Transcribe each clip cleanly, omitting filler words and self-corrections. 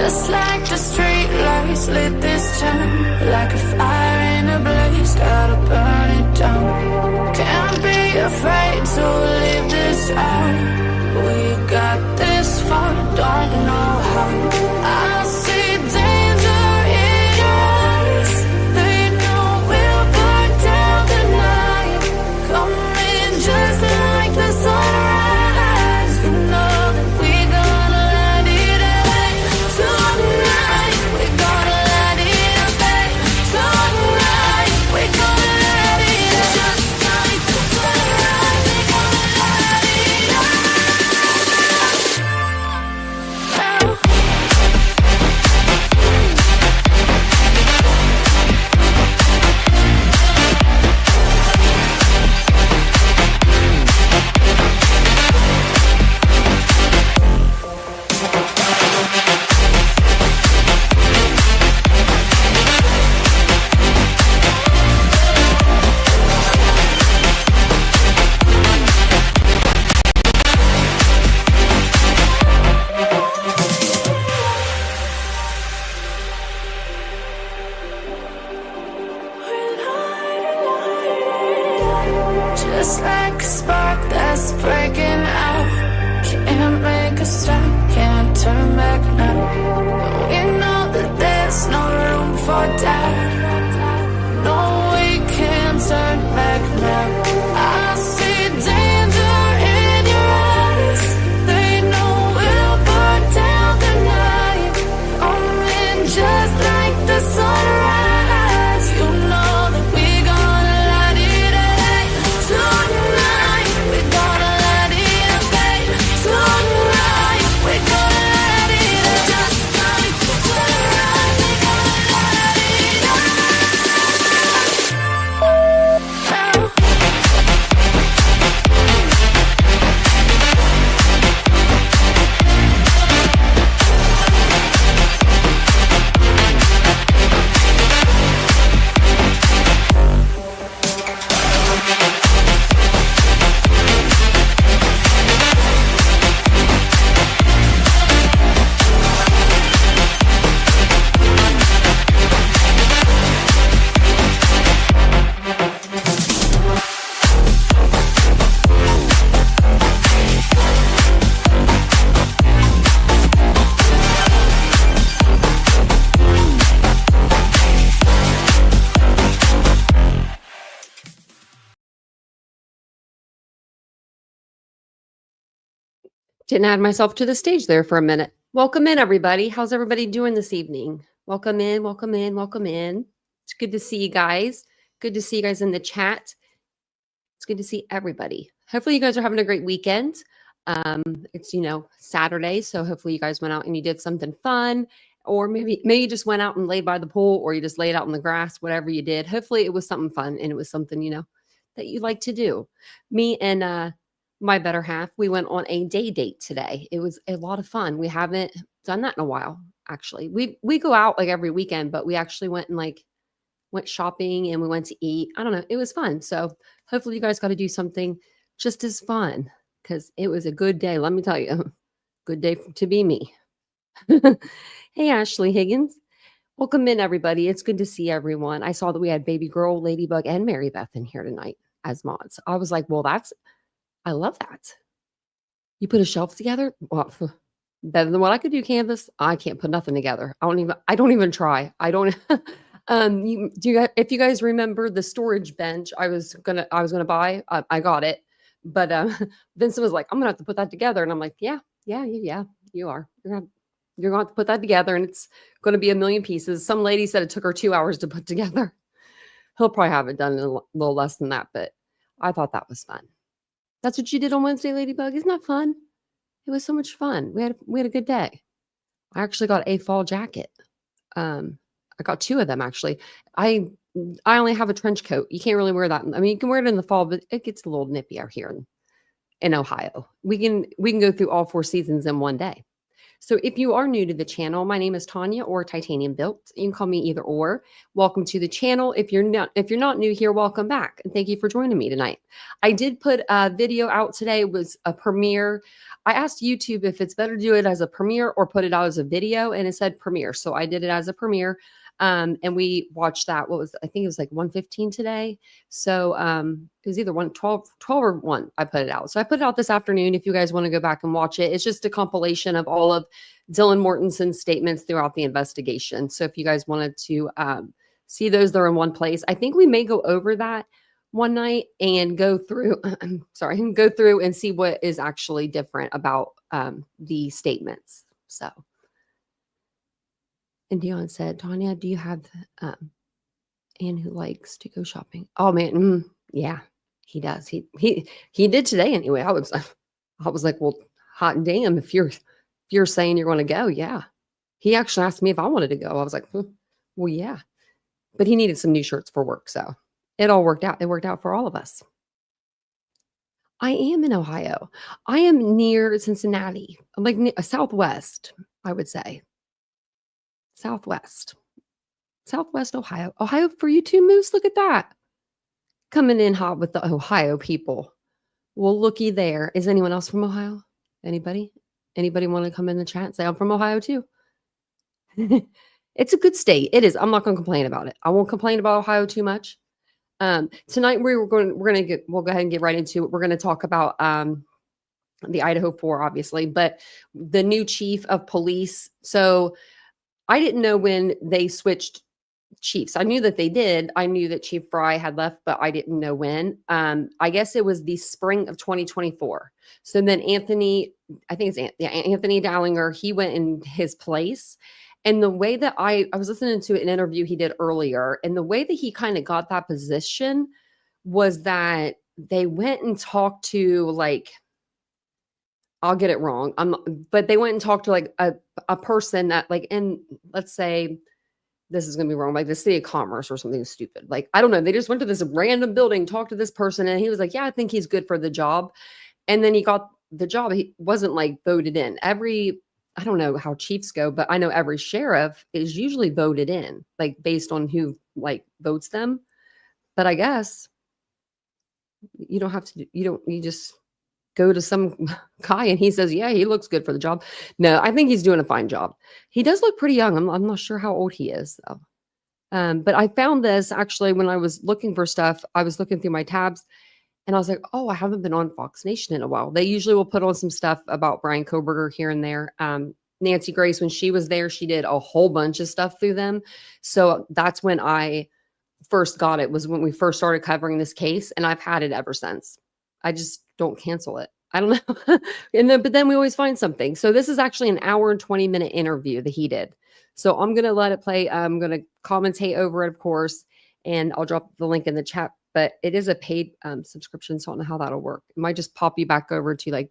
Just like the street lights lit this town, like a fire in a blaze, gotta burn it down. Can't be afraid to leave this out. We got this far, don't know how. I see danger in your eyes. They know we'll burn down the night. Coming just like the sunrise. You know that we're gonna light it up tonight. We're gonna light it up tonight. We're gonna light it up just like the sunrise. We're gonna light it up now. Just like a spark that's breaking out. Can't make a stop, can't turn back now. We know that there's no room for doubt. No, we can't turn back now. I see danger in your eyes. They know we'll burn down the night. Coming just like the sunrise. You know that we're gonna light it up tonight. We're gonna light it up tonight. We're gonna light it up just like the sunrise. We're gonna light it up now. Didn't add myself to the stage there for a minute. Welcome in, everybody. How's everybody doing this evening? Welcome in, welcome in, welcome in. It's good to see you guys. Good to see you guys in the chat. It's good to see everybody. Hopefully you guys are having a great weekend. It's, Saturday, so hopefully you guys went out and you did something fun, or maybe you just went out and laid by the pool, or you just laid out in the grass, whatever you did. Hopefully it was something fun and it was something, that you like to do. Me and my better half, we went on a day date today. It was a lot of fun. We haven't done that in a while, actually. We go out like every weekend, but we actually went and went shopping and we went to eat. I don't know. It was fun. So hopefully you guys got to do something just as fun, because it was a good day. Let me tell you, good day to be me. Hey, Ashley Higgins. Welcome in, everybody. It's good to see everyone. I saw that we had Baby Girl, Ladybug, and Mary Beth in here tonight as mods. I was like, well, I love that. You put a shelf together? Well, better than what I could do, Canvas. I can't put nothing together. I don't even try. I don't. If you guys remember the storage bench I was gonna buy, I got it. But Vincent was like, I'm gonna have to put that together. And I'm like, yeah, you are. You're gonna have to put that together, and it's gonna be a million pieces. Some lady said it took her 2 hours to put together. He'll probably have it done in a little less than that, but I thought that was fun. That's what you did on Wednesday, Ladybug. Isn't that fun? It was so much fun. We had a good day. I actually got a fall jacket. I got 2 of them, actually. I only have a trench coat. You can't really wear that. I mean, you can wear it in the fall, but it gets a little nippy out here in Ohio. We can go through all 4 seasons in one day. So if you are new to the channel, my name is Tanya or TitaniumBuilt. You can call me either or. Welcome to the channel. If you're not new here, welcome back. And thank you for joining me tonight. I did put a video out today. It was a premiere. I asked YouTube if it's better to do it as a premiere or put it out as a video, and it said premiere. So I did it as a premiere. And we watched that. I think it was like 1:15 today. So it was either 12 or 1. I put it out. So I put it out this afternoon. If you guys want to go back and watch it, it's just a compilation of all of Dylan Mortenson's statements throughout the investigation. So if you guys wanted to see those, they're in one place. I think we may go over that one night and go through, go through and see what is actually different about the statements. So. And Dion said, Tanya, do you have Anne who likes to go shopping? Oh man, yeah, he does. He did today anyway. I was like, well, hot damn, if you're saying you're going to go, yeah. He actually asked me if I wanted to go. I was like, well, yeah. But he needed some new shirts for work, so it all worked out. It worked out for all of us. I am in Ohio. I am near Cincinnati. I'm like southwest, I would say. Southwest Ohio. Ohio for you too, Moose. Look at that. Coming in hot with the Ohio people. Well, looky there. Is anyone else from Ohio? Anybody want to come in the chat and say, I'm from Ohio too? It's a good state. It is. I'm not going to complain about it. I won't complain about Ohio too much. Tonight we'll go ahead and get right into it. We're going to talk about the Idaho 4, obviously, but the new chief of police. So I didn't know when they switched chiefs. I knew that they did. I knew that Chief Fry had left, but I didn't know when. I guess it was the spring of 2024. So then Anthony Dahlinger, he went in his place. And the way that I was listening to an interview he did earlier, and the way that he kind of got that position was that they went and talked to I'll get it wrong. But they went and talked to a person that let's say this is going to be wrong, like the city of commerce or something stupid. I don't know. They just went to this random building, talked to this person, and he was like, yeah, I think he's good for the job. And then he got the job. He wasn't voted in. I don't know how chiefs go, but I know every sheriff is usually voted in, based on who votes them. But I guess you don't have to, you just go to some guy and he says, yeah, he looks good for the job. No, I think he's doing a fine job. He does look pretty young. I'm not sure how old he is though. But I found this actually when I was looking for stuff. I was looking through my tabs and I was like, oh, I haven't been on Fox Nation in a while. They usually will put on some stuff about Bryan Kohberger here and there. Nancy Grace, when she was there, she did a whole bunch of stuff through them. So that's when I first got it, was when we first started covering this case. And I've had it ever since. I just don't cancel it. I don't know. But then we always find something. So this is actually an hour and 20-minute interview that he did. So I'm going to let it play. I'm going to commentate over it, of course, and I'll drop the link in the chat. But it is a paid subscription, so I don't know how that'll work. It might just pop you back over to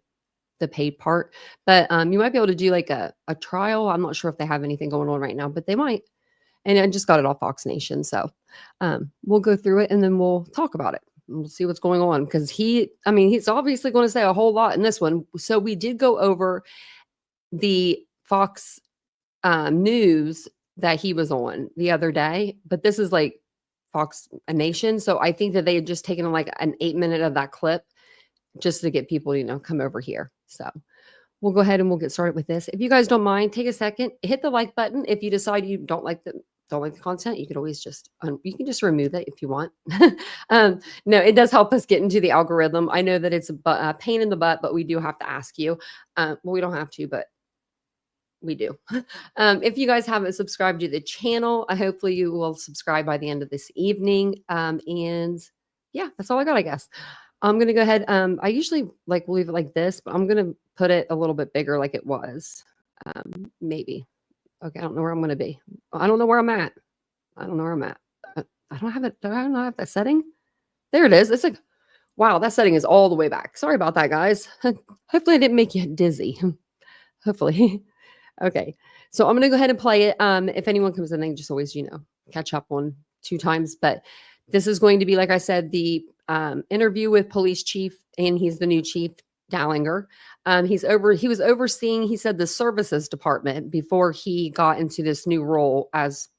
the paid part. But you might be able to do a trial. I'm not sure if they have anything going on right now, but they might. And I just got it off Fox Nation. So we'll go through it and then we'll talk about it. We'll see what's going on because he's obviously going to say a whole lot in this one. So we did go over the Fox News that he was on the other day, but this is Fox Nation. So I think that they had just taken an 8-minute of that clip just to get people, come over here. So we'll go ahead and we'll get started with this. If you guys don't mind, take a second, hit the like button. If you decide you don't like the content, you could always just remove it if you want. No, it does help us get into the algorithm. I know that it's a pain in the butt, but we do have to ask you. Well, we don't have to, but we do. If you guys haven't subscribed to the channel, hopefully you will subscribe by the end of this evening. And yeah, that's all I got, I guess. I'm going to go ahead. I usually we'll leave it like this, but I'm going to put it a little bit bigger like it was. Maybe. Okay, I don't know where I'm going to be. I don't know where I'm at. I don't know where I'm at. I don't have it. Do I not have that setting? There it is. It's wow, that setting is all the way back. Sorry about that, guys. Hopefully I didn't make you dizzy. Hopefully. Okay, so I'm going to go ahead and play it. If anyone comes in, they can just always, catch up on 2 times. But this is going to be, like I said, the interview with police chief, and he's the new chief, Dahlinger. He was overseeing, he said, the services department before he got into this new role as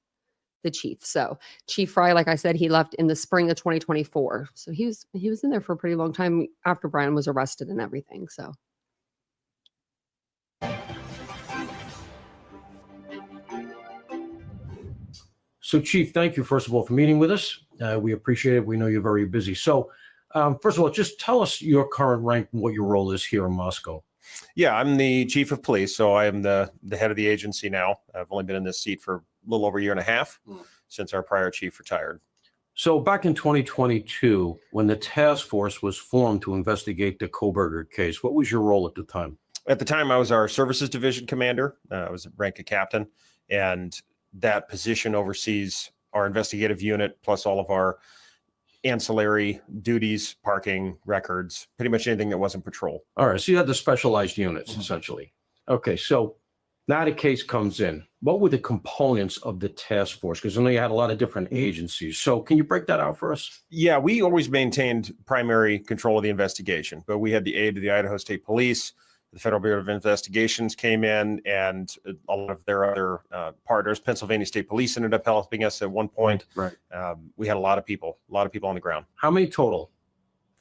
the chief. So Chief Fry, like I said, he left in the spring of 2024. So he was in there for a pretty long time after Bryan was arrested and everything. So Chief, thank you, first of all, for meeting with us. We appreciate it. We know you're very busy. So, first of all, just tell us your current rank and what your role is here in Moscow. Yeah, I'm the chief of police, so I am the head of the agency now. I've only been in this seat for a little over a year and a half since our prior chief retired. So back in 2022, when the task force was formed to investigate the Kohberger case, what was your role at the time? At the time, I was our services division commander. I was rank of captain, and that position oversees our investigative unit plus all of our ancillary duties, parking, records, pretty much anything that wasn't patrol. All right, so you had the specialized units, essentially. Okay, so now the case comes in. What were the components of the task force? Because I know you had a lot of different agencies. So can you break that out for us? Yeah, we always maintained primary control of the investigation, but we had the aid of the Idaho State Police. The Federal Bureau of Investigations came in, and a lot of their other partners. Pennsylvania State Police ended up helping us at one point. Right. We had a lot of people on the ground. How many total?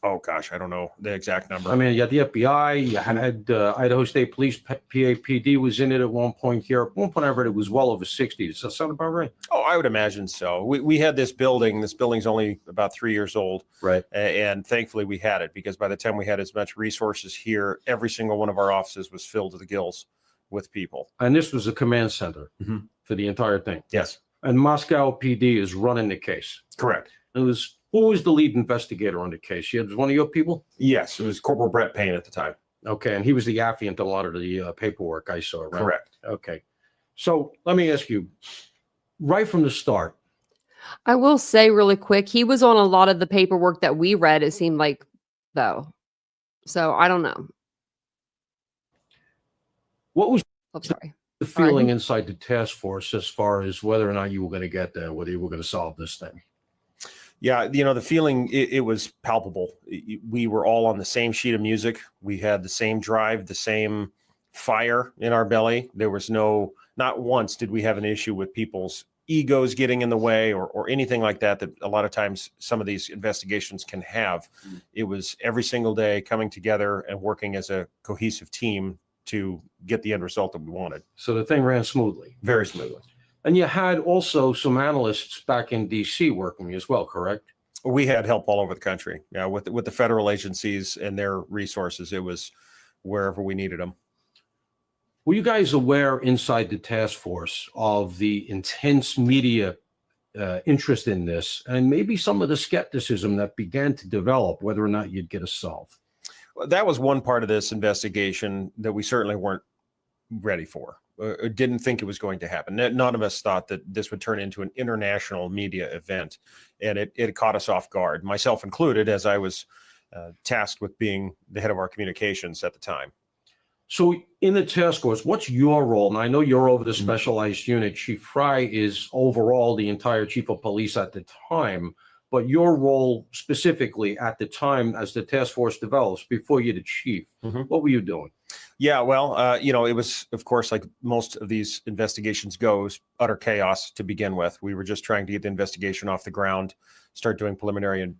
Oh, gosh, I don't know the exact number. I mean, you had the FBI, you had Idaho State Police, PAPD was in it at one point here. At one point, I read it was well over 60. Does that sound about right? Oh, I would imagine so. We had this building. This building's only about 3 years old. Right. And thankfully we had it, because by the time we had as much resources here, every single one of our offices was filled to the gills with people. And this was a command center for the entire thing. Yes. And Moscow PD is running the case. Correct. Who was the lead investigator on the case? It was one of your people? Yes, it was Corporal Brett Payne at the time. Okay, and he was the affiant on a lot of the paperwork I saw, right? Correct. Okay. So let me ask you, right from the start. I will say really quick, he was on a lot of the paperwork that we read, it seemed like, though. So I don't know. What was the feeling inside the task force as far as whether or not you were going to get there, whether you were going to solve this thing? Yeah, the feeling, it was palpable. We were all on the same sheet of music. We had the same drive, the same fire in our belly. There was not once did we have an issue with people's egos getting in the way or anything like that a lot of times some of these investigations can have. It was every single day coming together and working as a cohesive team to get the end result that we wanted. So the thing ran smoothly. Very smoothly. And you had also some analysts back in D.C. working as well, correct? We had help all over the country. Yeah, with the federal agencies and their resources, it was wherever we needed them. Were you guys aware inside the task force of the intense media interest in this and maybe some of the skepticism that began to develop whether or not you'd get a solve? Well, that was one part of this investigation that we certainly weren't ready for. Didn't think it was going to happen. None of us thought that this would turn into an international media event, and it caught us off guard, myself included, as I was tasked with being the head of our communications at the time. So in the task force, what's your role? And I know you're over the specialized unit. Chief Fry is overall the entire chief of police at the time, but your role specifically at the time as the task force develops before you're the chief, what were you doing? Yeah, well, it was, of course, like most of these investigations goes, utter chaos to begin with. We were just trying to get the investigation off the ground, start doing preliminary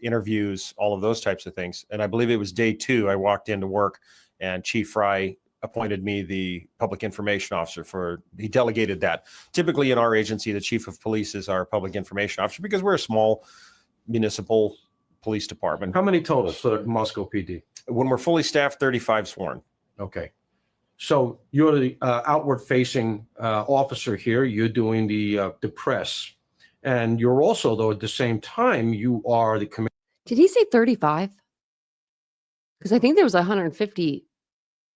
interviews, all of those types of things. And I believe it was day 2, I walked into work and Chief Fry appointed me the public information officer. He delegated that. Typically in our agency, the chief of police is our public information officer because we're a small municipal police department. How many total for the Moscow PD? When we're fully staffed, 35 sworn. Okay. So you're the outward-facing officer here. You're doing the press. And you're also, though, at the same time, you are the commander. Did he say 35? Because I think there was 150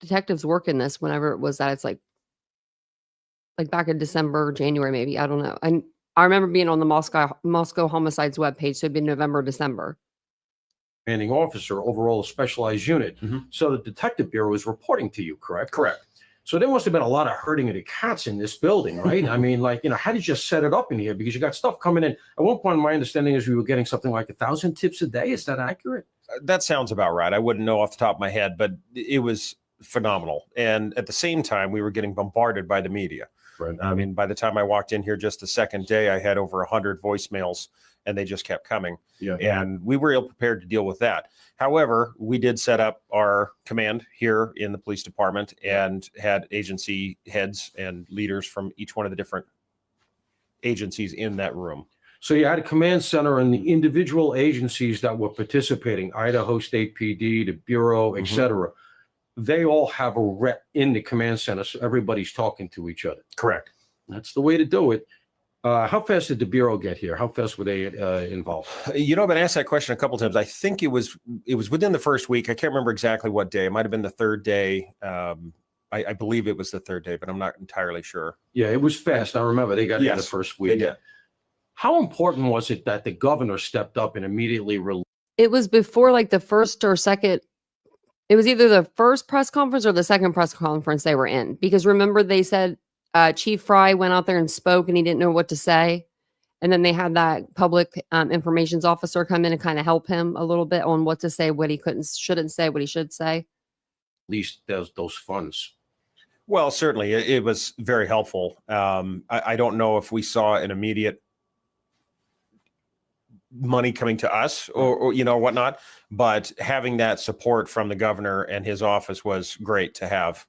detectives working this whenever it was that. It's like back in December, January, maybe. I don't know. And I remember being on the Moscow Homicides webpage. So it'd been November, December. Commanding officer, overall specialized unit. So the detective bureau is reporting to you, correct? Correct. So there must have been a lot of herding of the cats in this building, right? I mean, like, how did you set it up in here? Because you got stuff coming in. At one point, my understanding is we were getting something like 1,000 tips a day. Is that accurate? That sounds about right. I wouldn't know off the top of my head, but it was phenomenal. And at the same time, we were getting bombarded by the media. Right. I mean, by the time I walked in here just the second day, I had over 100 voicemails, and they just kept coming. Yeah. And we were ill prepared to deal with that. However, we did set up our command here in the police department and had agency heads and leaders from each one of the different agencies in that room. So you had a command center and the individual agencies that were participating, Idaho State PD, the Bureau, et cetera. They all have a rep in the command center, so everybody's talking to each other. Correct. That's the way to do it. How fast did the Bureau get here? How fast were they involved? I've been asked that question a couple of times. I think it was within the first week. I can't remember exactly what day. It might have been the third day. I believe it was the third day, but I'm not entirely sure. Yeah, it was fast. I remember they got here the first week. They did. How important was it that the governor stepped up and immediately released? It was before like the first or second. It was either the first press conference or the second press conference they were in. Because remember, they said Chief Fry went out there and spoke and he didn't know what to say. And then they had that public information officer come in and kind of help him a little bit on what to say, what he shouldn't say, what he should say. At least those funds. Well, certainly it was very helpful. I don't know if we saw an immediate money coming to us or whatnot, but having that support from the governor and his office was great to have.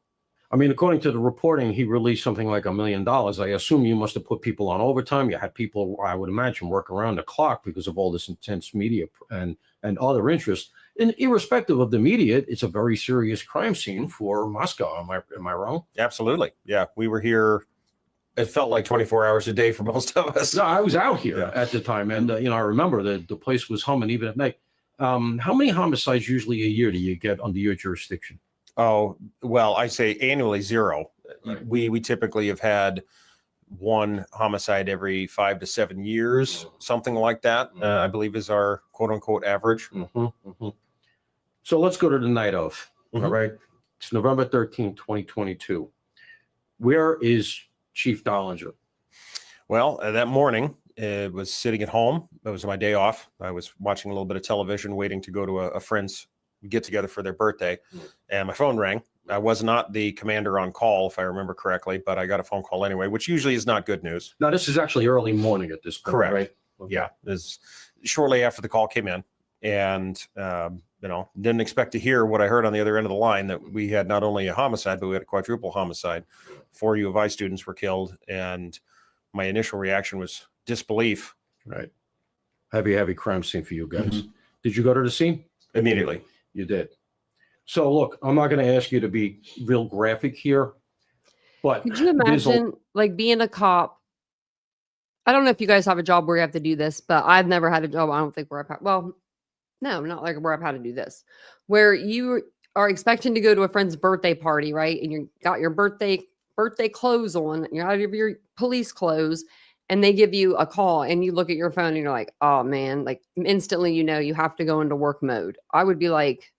I mean, according to the reporting, he released something like $1 million. I assume you must have put people on overtime. You had people, I would imagine, work around the clock because of all this intense media and other interests. And irrespective of the media, it's a very serious crime scene for Moscow. Am I wrong? Absolutely. Yeah. We were here. It felt like 24 hours a day for most of us. No, I was out here at the time. And, I remember that the place was humming even at night. How many homicides usually a year do you get under your jurisdiction? Oh, well, I say annually 0. Right. We typically have had one homicide every 5 to 7 years, something like that, I believe is our quote unquote average. So let's go to the night of, all right? It's November 13th, 2022. Where is Chief Dahlinger? Well, that morning, it was sitting at home. It was my day off. I was watching a little bit of television, waiting to go to a friend's get together for their birthday, and my phone rang. I was not the commander on call, if I remember correctly, but I got a phone call anyway, which usually is not good news. Now, this is actually early morning at this point, correct? Right? Okay. Yeah, it was shortly after the call came in, and didn't expect to hear what I heard on the other end of the line, that we had not only a homicide, but we had a quadruple homicide. 4 U of I students were killed, and my initial reaction was disbelief. Right. Heavy crime scene for you guys. Did you go to the scene? Immediately. You did. So look, I'm not going to ask you to be real graphic here, but could you imagine like being a cop? I don't know if you guys have a job where you have to do this, but I've never had a job. I don't think where I've had, well, no, not like where I've had to do this, where you are expecting to go to a friend's birthday party, right? And you got your birthday clothes on, you're out of your police clothes, and they give you a call and you look at your phone and you're like, oh man, like instantly, you have to go into work mode. I would be like,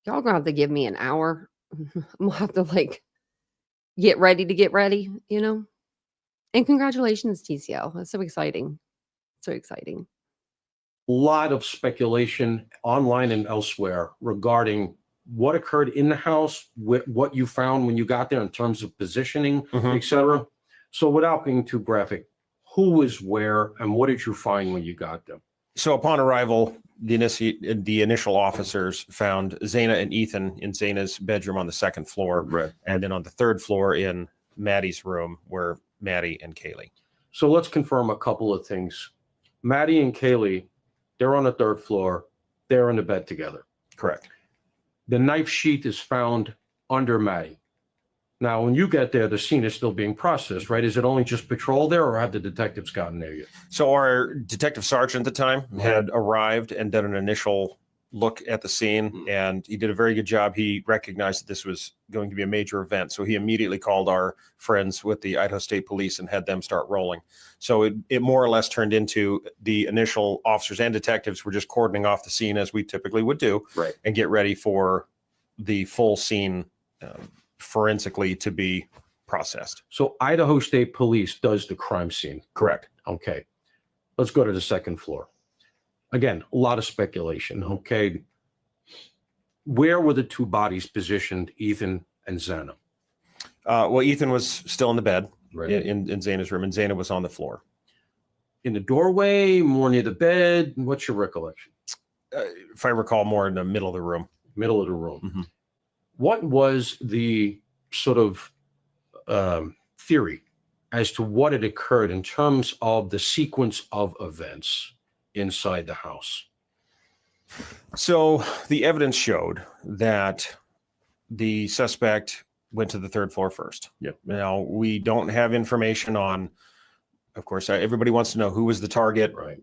y'all gonna have to give me an hour. I'm gonna have to like get ready, And congratulations, TCL. That's so exciting. So exciting. A lot of speculation online and elsewhere regarding what occurred in the house, what you found when you got there in terms of positioning, etc. So without being too graphic, who was where and what did you find when you got there? So upon arrival, the initial officers found Zaina and Ethan in Zaina's bedroom on the second floor. Right. And then on the third floor in Maddie's room were Maddie and Kaylee. So let's confirm a couple of things. Maddie and Kaylee, they're on the third floor. They're in the bed together. Correct. The knife sheath is found under Maddie. Now, when you get there, the scene is still being processed, right? Is it only just patrol there, or have the detectives gotten there yet? So our detective sergeant at the time had arrived and done an initial look at the scene, and he did a very good job. He recognized that this was going to be a major event, so he immediately called our friends with the Idaho State Police and had them start rolling. So it more or less turned into the initial officers and detectives were just cordoning off the scene as we typically would do, right, and get ready for the full scene forensically to be processed. So Idaho State Police does the crime scene. Correct. Okay. Let's go to the second floor. Again, a lot of speculation. Okay. Where were the two bodies positioned, Ethan and Xana? Well, Ethan was still in the bed Right. in Xana's room, and Xana was on the floor. In the doorway, more near the bed. What's your recollection? If I recall, more in the middle of the room. Middle of the room. Mhm. What was the sort of theory as to what had occurred in terms of the sequence of events inside the house? So the evidence showed that the suspect went to the third floor first. Yep. Now, we don't have information on, of course, everybody wants to know who was the target, Right.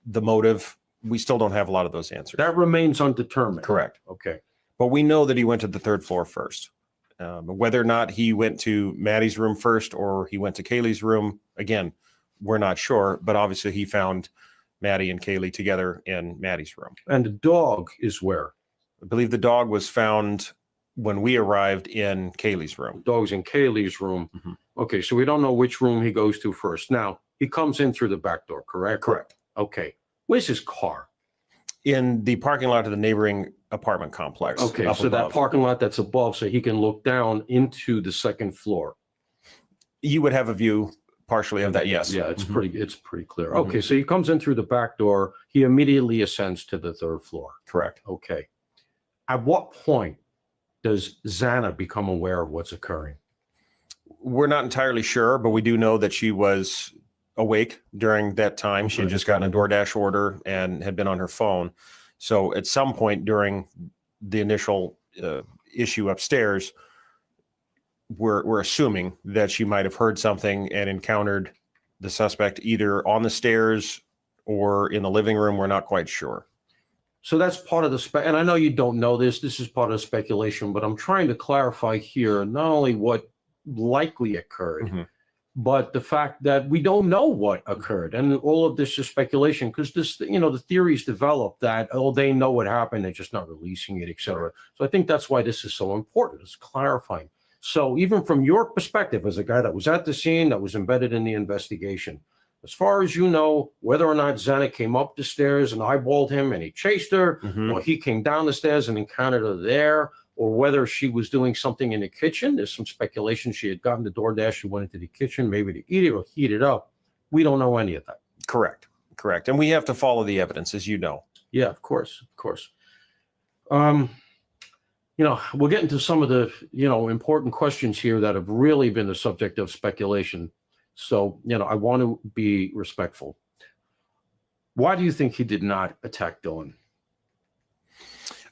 the motive. We still don't have a lot of those answers. That remains undetermined. Correct. Okay. But we know that he went to the third floor first. Whether or not he went to Maddie's room first or he went to Kaylee's room, again, we're not sure. But obviously he found Maddie and Kaylee together in Maddie's room. And the dog is where? I believe the dog was found when we arrived in Kaylee's room. Dog's in Kaylee's room. Mhm. Okay, so we don't know which room he goes to first. Now, he comes in through the back door, correct? Correct. Okay. Where's his car? In the parking lot of the neighboring apartment complex. Okay, up so that above. parking lot that's above, so he can look down into the second floor. You would have a view partially of that, yes. Yeah, it's Mhm. it's pretty clear. Mhm. Okay, so he comes in through the back door. He immediately ascends to the third floor. Correct. Okay. At what point does Xana become aware of what's occurring? We're not entirely sure, but we do know that she was awake during that time. She had Okay. just gotten a DoorDash order and had been on her phone. So at some point during the initial issue upstairs, we're assuming that she might have heard something and encountered the suspect either on the stairs or in the living room. We're not quite sure. So that's part of the and I know you don't know this. This is part of the speculation, but I'm trying to clarify here not only what likely occurred, Mhm. but the fact that we don't know what occurred, and all of this is speculation because this, the theories develop that they know what happened, they're just not releasing it, etc. So I think that's why this is so important. It's clarifying. So even from your perspective, as a guy that was at the scene, that was embedded in the investigation, as far as you know, whether or not Xana came up the stairs and eyeballed him and he chased her, Mhm. or he came down the stairs and encountered her there, or whether she was doing something in the kitchen. There's some speculation she had gotten the DoorDash, she went into the kitchen, maybe to eat it or heat it up. We don't know any of that. Correct. And we have to follow the evidence, as you know. Yeah, of course. We'll get into some of the, important questions here that have really been the subject of speculation. So, I want to be respectful. Why do you think he did not attack Dylan?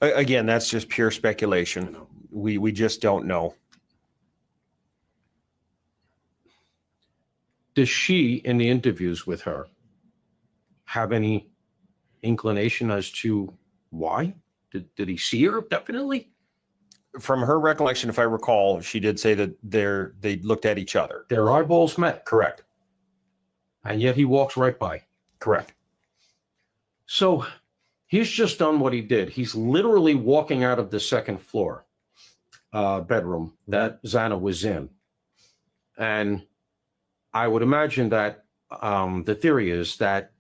Again, that's just pure speculation. We just don't know. Does she, in the interviews with her, have any inclination as to why? Did he see her? Definitely. From her recollection, if I recall, she did say that they looked at each other. Their eyeballs met. Correct. And yet he walks right by. Correct. So he's just done what he did. He's literally walking out of the second floor bedroom that Xana was in. And I would imagine that the theory is that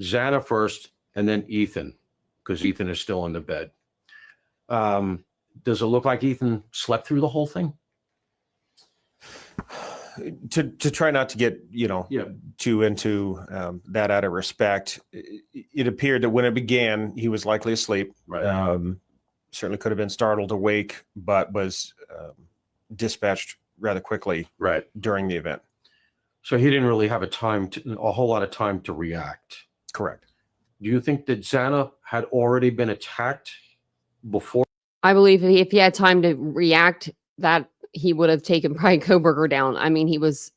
Xana first and then Ethan, because Ethan is still in the bed. Does it look like Ethan slept through the whole thing? To try not to get, too into that out of respect, it appeared that when it began, he was likely asleep. Right. Certainly could have been startled awake, but was dispatched rather quickly Right. during the event. So he didn't really have a whole lot of time to react. Correct. Do you think that Xana had already been attacked before? I believe if he had time to react, that he would have taken Bryan Kohberger down. I mean, he was,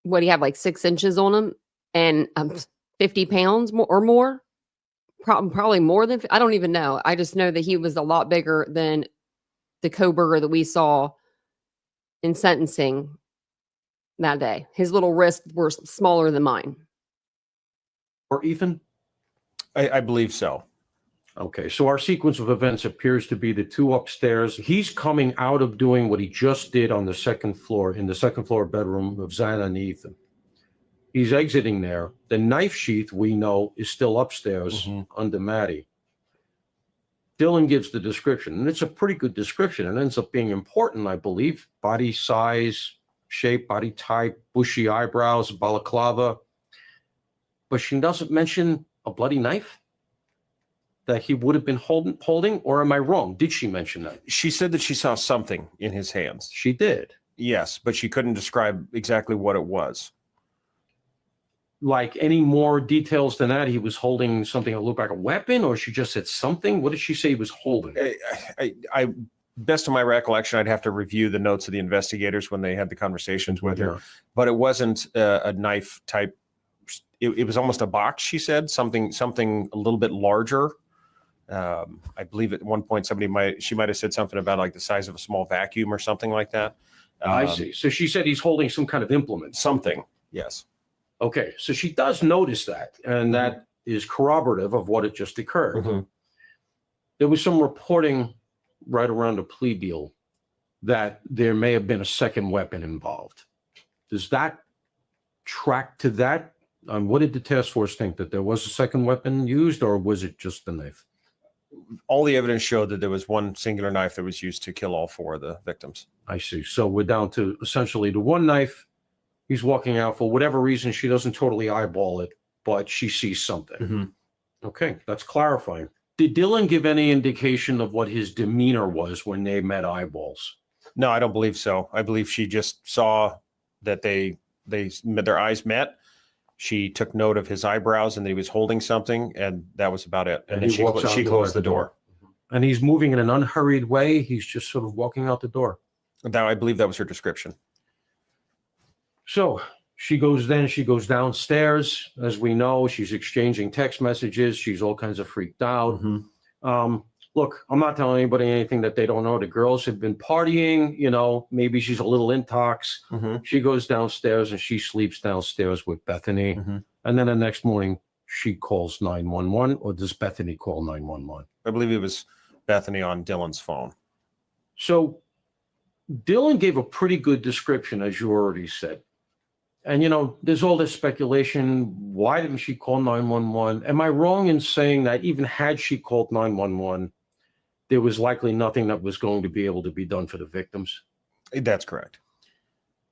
what do you have, like 6 inches on him and 50 pounds or more? Probably more than, I don't even know. I just know that he was a lot bigger than the Kohberger that we saw in sentencing that day. His little wrists were smaller than mine. Or Ethan? I believe so. Okay, so our sequence of events appears to be the two upstairs. He's coming out of doing what he just did on the second floor, in the second floor bedroom of Xana and Ethan. He's exiting there. The knife sheath, we know, is still upstairs under Maddie. Dylan gives the description, and it's a pretty good description. It ends up being important, I believe. Body size, shape, body type, bushy eyebrows, balaclava. But she doesn't mention a bloody knife that he would have been holding, or am I wrong? Did she mention that? She said that she saw something in his hands. She did. Yes, but she couldn't describe exactly what it was. Like any more details than that? He was holding something that looked like a weapon, or she just said something? What did she say he was holding? I best of my recollection, I'd have to review the notes of the investigators when they had the conversations with her, but it wasn't a knife type. It was almost a box, she said, something a little bit larger. I believe at one point she might have said something about like the size of a small vacuum or something like that. I see. So she said he's holding some kind of implement. Something, yes. Okay, so she does notice that, and that is corroborative of what had just occurred. There was some reporting right around the plea deal that there may have been a second weapon involved. Does that track to that? What did the task force think? That there was a second weapon used, or was it just the knife? All the evidence showed that there was one singular knife that was used to kill all four of the victims. I see. So we're down to essentially the one knife. He's walking out for whatever reason. She doesn't totally eyeball it, but she sees something. Okay, that's clarifying. Did Dylan give any indication of what his demeanor was when they met eyeballs? No, I don't believe so. I believe she just saw that their eyes met. She took note of his eyebrows and that he was holding something, and that was about it. And then she closed the door. And he's moving in an unhurried way. He's just sort of walking out the door. Now, I believe that was her description. So she goes downstairs. As we know, she's exchanging text messages. She's all kinds of freaked out. Look, I'm not telling anybody anything that they don't know. The girls have been partying, maybe she's a little intox. She goes downstairs and she sleeps downstairs with Bethany. And then the next morning she calls 911, or does Bethany call 911? I believe it was Bethany on Dylan's phone. So Dylan gave a pretty good description, as you already said. And, there's all this speculation. Why didn't she call 911? Am I wrong in saying that even had she called 911, there was likely nothing that was going to be able to be done for the victims? That's correct.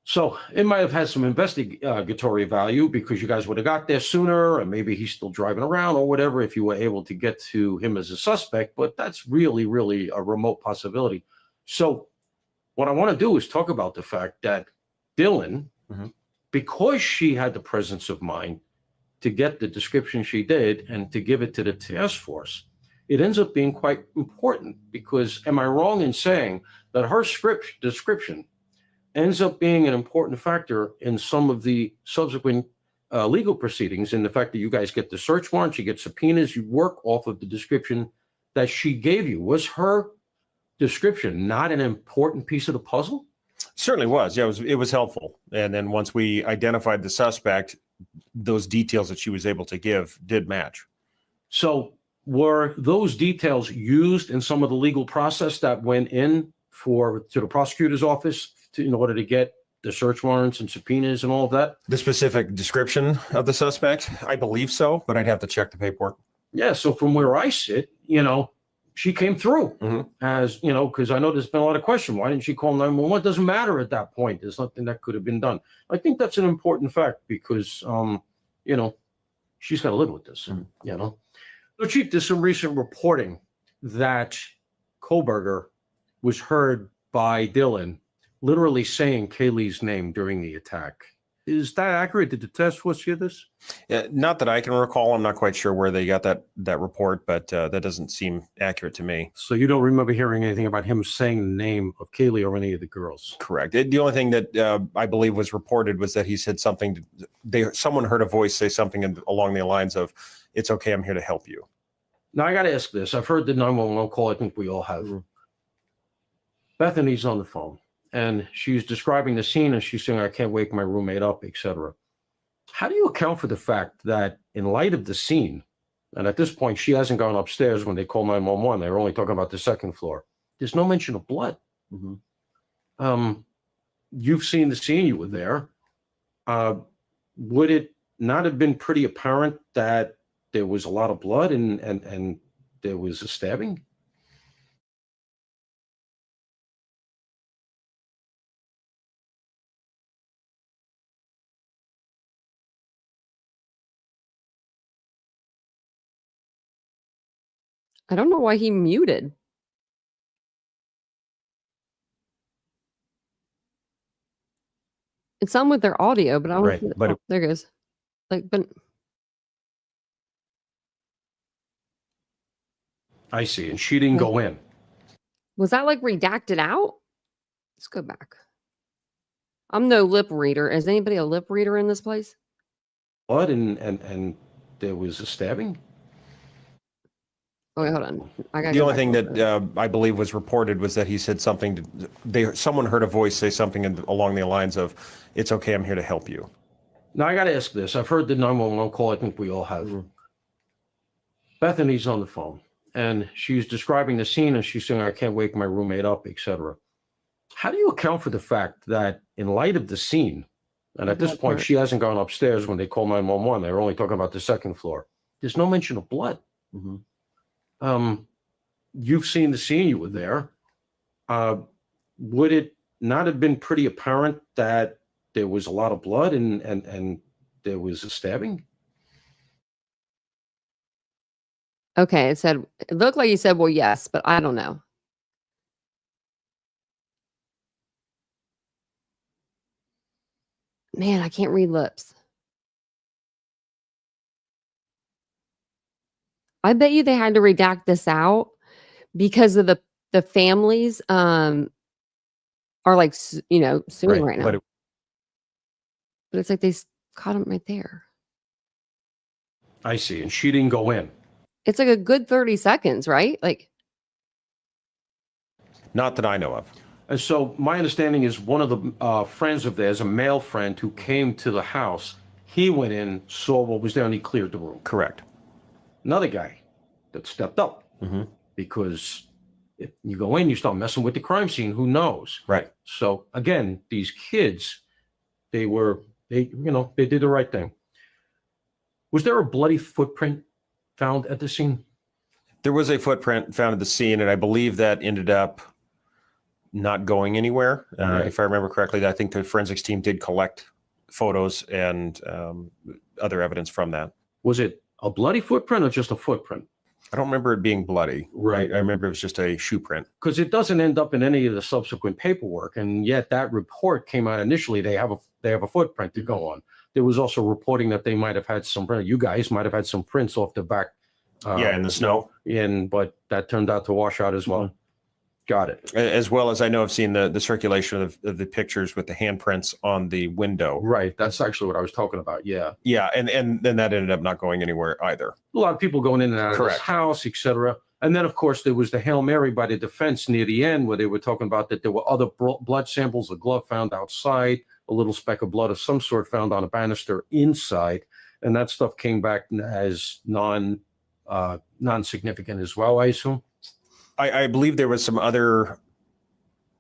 So it might have had some investigatory value because you guys would have got there sooner, and maybe he's still driving around or whatever if you were able to get to him as a suspect. But that's really, really a remote possibility. So what I want to do is talk about the fact that Dylan, because she had the presence of mind to get the description she did and to give it to the task force, it ends up being quite important because, am I wrong in saying that her description ends up being an important factor in some of the subsequent legal proceedings, in the fact that you guys get the search warrants, you get subpoenas, you work off of the description that she gave you? Was her description not an important piece of the puzzle? Certainly was. Yeah, it was helpful. And then once we identified the suspect, those details that she was able to give did match. So were those details used in some of the legal process that went in to the prosecutor's office in order to get the search warrants and subpoenas and all of that? The specific description of the suspect? I believe so, but I'd have to check the paperwork. Yeah, so from where I sit, she came through as, because I know there's been a lot of question. Why didn't she call 911? It doesn't matter at that point. There's nothing that could have been done. I think that's an important fact because, she's got to live with this, So, Chief, there's some recent reporting that Kohberger was heard by Dylan literally saying Kaylee's name during the attack. Is that accurate? Did the task force hear this? Not that I can recall. I'm not quite sure where they got that report, but that doesn't seem accurate to me. So you don't remember hearing anything about him saying the name of Kaylee or any of the girls? Correct. The only thing that I believe was reported was that he said something. Someone heard a voice say something along the lines of, "It's okay, I'm here to help you." Now, I got to ask this. I've heard the 911 call. I think we all have. Bethany's on the phone. And she's describing the scene and she's saying, "I can't wake my roommate up," etc. How do you account for the fact that in light of the scene, And at this point, she hasn't gone upstairs when they call 911. They're only talking about the second floor. There's no mention of blood. You've seen the scene. You were there. Would it not have been pretty apparent that there was a lot of blood and there was a stabbing? I don't know why he muted. It's on with their audio, but I don't Right, see but there it goes. Like, but I see. And she didn't go in. was that like redacted out? Let's go back. I'm no lip reader. Is anybody a lip reader in this place? Blood and there was a stabbing? Oh, wait, hold on. I gotta The go only back thing a little that bit. I believe was reported was that he said something someone heard a voice say something along the lines of, "It's okay, I'm here to help you." Now, I got to ask this. I've heard the 911 call. I think we all have. Bethany's on the phone, and she's describing the scene, and she's saying, I can't wake my roommate up, etc. How do you account for the fact that in light of the scene, and at this That point, part. she hasn't gone upstairs when they call 911. They're only talking about the second floor. There's no mention of blood. You've seen the scene. You were there. Would it not have been pretty apparent that there was a lot of blood and there was a stabbing? Okay, it looked like you said, well, yes, but I don't know. Man, I can't read lips. I bet you they had to redact this out because of the families are like suing right now. But it's like they caught him right there. I see. And she didn't go in. It's like a good 30 seconds, right? Like, Not that I know of. And so my understanding is one of the friends of theirs, a male friend who came to the house, he went in, saw what was there, and he cleared the room. Correct. Another guy that stepped up because if you go in, you start messing with the crime scene. Who knows? Right. So again, these kids, they did the right thing. Was there a bloody footprint found at the scene? There was a footprint found at the scene, and I believe that ended up not going anywhere. Right. If I remember correctly, I think the forensics team did collect photos and other evidence from that. Was it a bloody footprint or just a footprint? I don't remember it being bloody. Right. I remember it was just a shoe print. Because it doesn't end up in any of the subsequent paperwork, and yet that report came out initially. They have a footprint to go on. There was also reporting that they might have had you guys might have had some prints off the back. In the snow. But that turned out to wash out as well. Got it. As well as I know I've seen the circulation of the pictures with the handprints on the window. Right. That's actually what I was talking about. Yeah. Yeah, and then that ended up not going anywhere either. A lot of people going in and out of Correct. this house, etc. And then, of course, there was the Hail Mary by the defense near the end where they were talking about that there were other blood samples, a glove found outside, a little speck of blood of some sort found on a banister inside. And that stuff came back as non-significant as well, I assume. I believe there was some other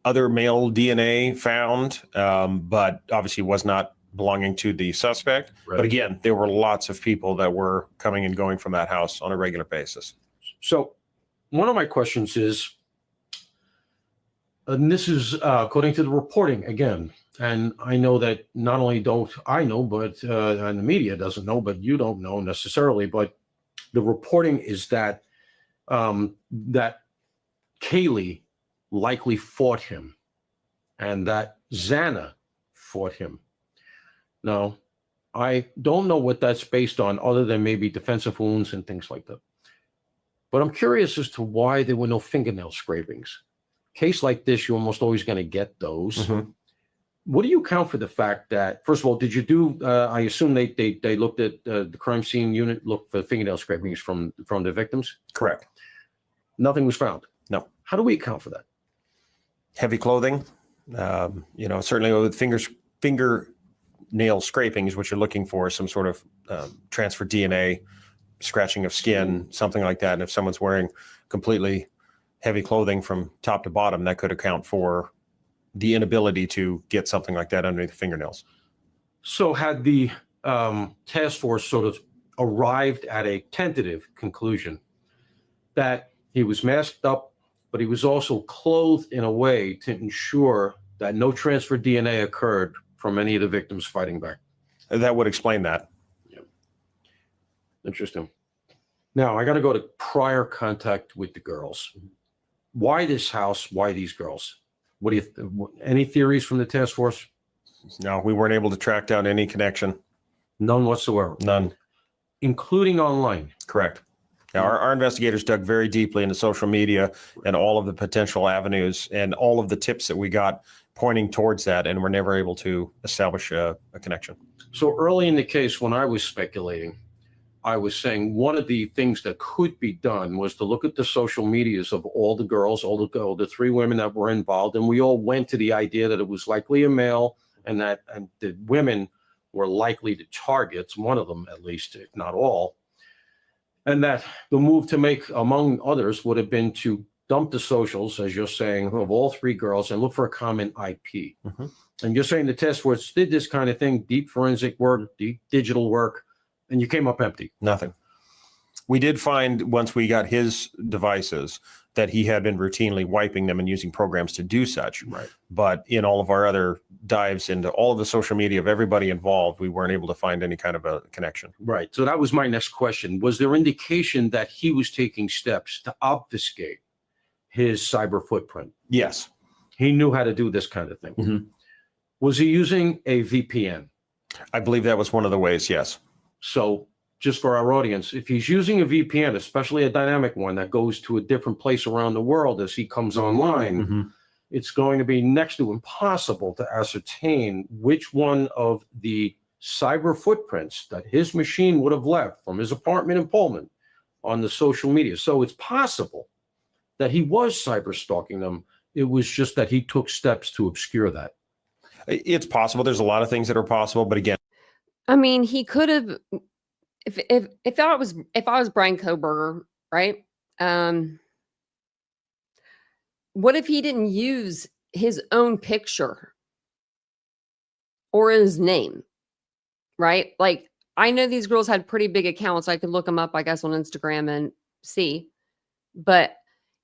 male DNA found, but obviously was not belonging to the suspect. Right. But again, there were lots of people that were coming and going from that house on a regular basis. So one of my questions is, and this is according to the reporting again, and I know that not only don't I know, but and the media doesn't know, but you don't know necessarily, but the reporting is that that Kaylee likely fought him and that Xana fought him. Now, I don't know what that's based on other than maybe defensive wounds and things like that. But I'm curious as to why there were no fingernail scrapings. Case like this, you're almost always going to get those. What do you count for the fact that, first of all, did you do, I assume they looked at the crime scene unit, looked for fingernail scrapings from the victims? Correct. Nothing was found? No. How do we account for that? Heavy clothing, certainly with fingernail scrapings, what you're looking for is some sort of transfer DNA scratching of skin, something like that. And if someone's wearing completely heavy clothing from top to bottom, that could account for the inability to get something like that underneath the fingernails. So had the task force sort of arrived at a tentative conclusion that he was masked up, but he was also clothed in a way to ensure that no transfer DNA occurred from any of the victims fighting back? That would explain that. Yeah. Interesting. Now I got to go to prior contact with the girls. Why this house? Why these girls? What do you? Any theories from the task force? No, we weren't able to track down any connection. None whatsoever. None. Including online. Correct. Now, our investigators dug very deeply into social media and all of the potential avenues and all of the tips that we got pointing towards that, and we're never able to establish a connection. So early in the case, when I was speculating, I was saying one of the things that could be done was to look at the social medias of all the girls, all the three women that were involved, and we all went to the idea that it was likely a male, and the women were likely the targets, one of them at least, if not all. And that the move to make, among others, would have been to dump the socials, as you're saying, of all three girls and look for a common IP. Mm-hmm. And you're saying the task force did this kind of thing, deep forensic work, deep digital work, and you came up empty. Nothing. We did find, once we got his devices, that he had been routinely wiping them and using programs to do such. Right. But in all of our other dives into all of the social media of everybody involved, we weren't able to find any kind of a connection. Right. So that was my next question. Was there indication that he was taking steps to obfuscate his cyber footprint? Yes. He knew how to do this kind of thing. Mm-hmm. Was he using a VPN? I believe that was one of the ways, yes. So just for our audience, if he's using a VPN, especially a dynamic one that goes to a different place around the world as he comes online, mm-hmm. it's going to be next to impossible to ascertain which one of the cyber footprints that his machine would have left from his apartment in Pullman on the social media. So it's possible that he was cyber stalking them. It was just that he took steps to obscure that. It's possible. There's a lot of things that are possible, but again, I mean, he could have. If I was Bryan Kohberger, right? What if he didn't use his own picture or his name, right? Like, I know these girls had pretty big accounts. I could look them up, I guess, on Instagram and see. But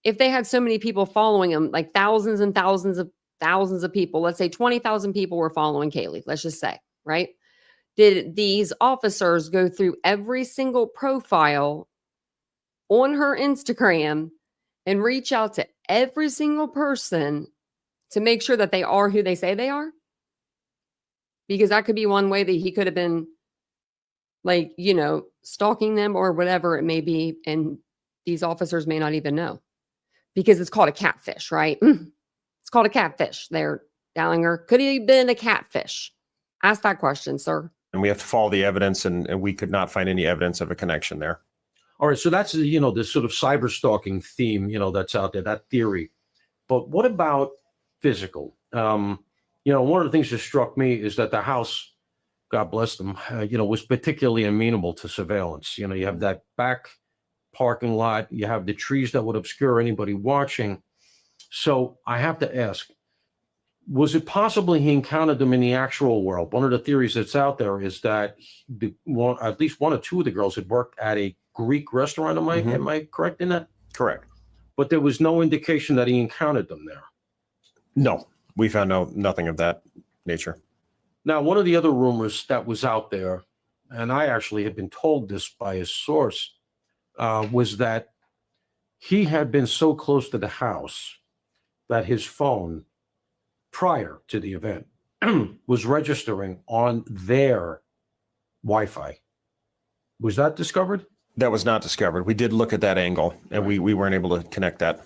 if they had so many people following them, like thousands and thousands of people, let's say 20,000 people were following Kaylee, let's just say, right? Did these officers go through every single profile on her Instagram and reach out to every single person to make sure that they are who they say they are? Because that could be one way that he could have been, like, you know, stalking them or whatever it may be. And these officers may not even know, because it's called a catfish, right? It's called a catfish there, Dahlinger. Could he have been a catfish? Ask that question, sir. And we have to follow the evidence, and we could not find any evidence of a connection there. All right, so that's, you know, this sort of cyber stalking theme, you know, that's out there, that theory. But what about physical? You know, one of the things that struck me is that the house, God bless them, you know, was particularly amenable to surveillance. You know, you have that back parking lot, you have the trees that would obscure anybody watching. So I have to ask, was it possible he encountered them in the actual world? One of the theories that's out there is that at least one or two of the girls had worked at a Greek restaurant. Am I correct in that? Correct. But there was no indication that he encountered them there. No, we found nothing of that nature. Now, one of the other rumors that was out there, and I actually had been told this by a source, was that he had been so close to the house that his phone, prior to the event, was registering on their Wi-Fi. Was that discovered? That was not discovered. We did look at that angle, and we weren't able to connect that.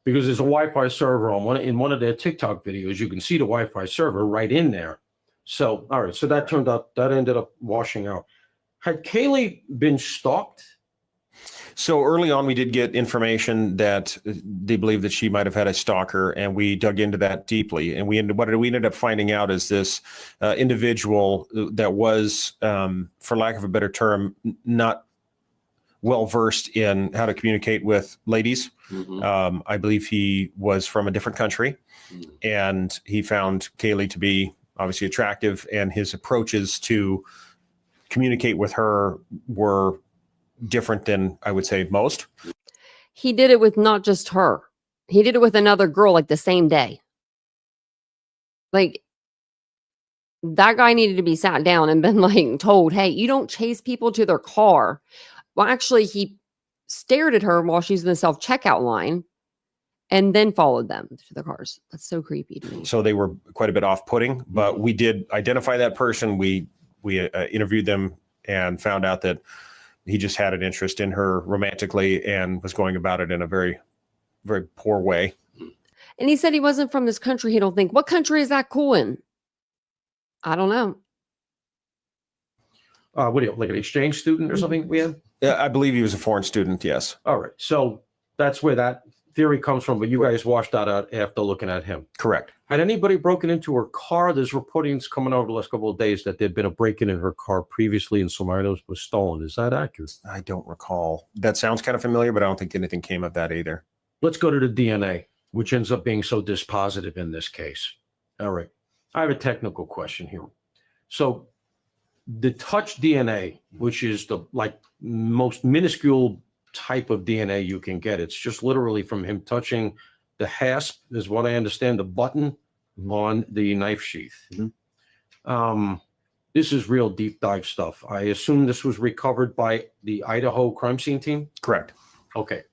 Because there's a Wi-Fi server in one of their TikTok videos. You can see the Wi-Fi server right in there. So, all right. So that ended up washing out. Had Kaylee been stalked? So early on, we did get information that they believe that she might have had a stalker, and we dug into that deeply. And what we ended up finding out is this individual that was, for lack of a better term, not well versed in how to communicate with ladies. I believe he was from a different country, and he found Kaylee to be obviously attractive, and his approaches to communicate with her were different than I would say most. He did it with not just her. He did it with another girl like the same day. Like, that guy needed to be sat down and been like told, hey, you don't chase people to their car. Well, actually, he stared at her while she's in the self-checkout line and then followed them to their cars. That's so creepy to me. So they were quite a bit off-putting, but we did identify that person. We interviewed them and found out that he just had an interest in her romantically and was going about it in a very, very poor way. And he said he wasn't from this country. He don't think, what country is that cool in? I don't know. What do you, like an exchange student or something we had? Yeah, I believe he was a foreign student, yes. All right. So that's where that theory comes from, but you guys washed that out after looking at him. Correct. Had anybody broken into her car? There's reportings coming over the last couple of days that there'd been a break-in in her car previously and some items was stolen. Is that accurate? I don't recall. That sounds kind of familiar, but I don't think anything came of that either. Let's go to the DNA, which ends up being so dispositive in this case. All right. I have a technical question here. So the touch DNA, which is the like most minuscule type of DNA you can get, it's just literally from him touching the hasp, is what I understand, the button on the knife sheath. This is real deep dive stuff. I assume this was recovered by the Idaho crime scene team? Correct. Okay.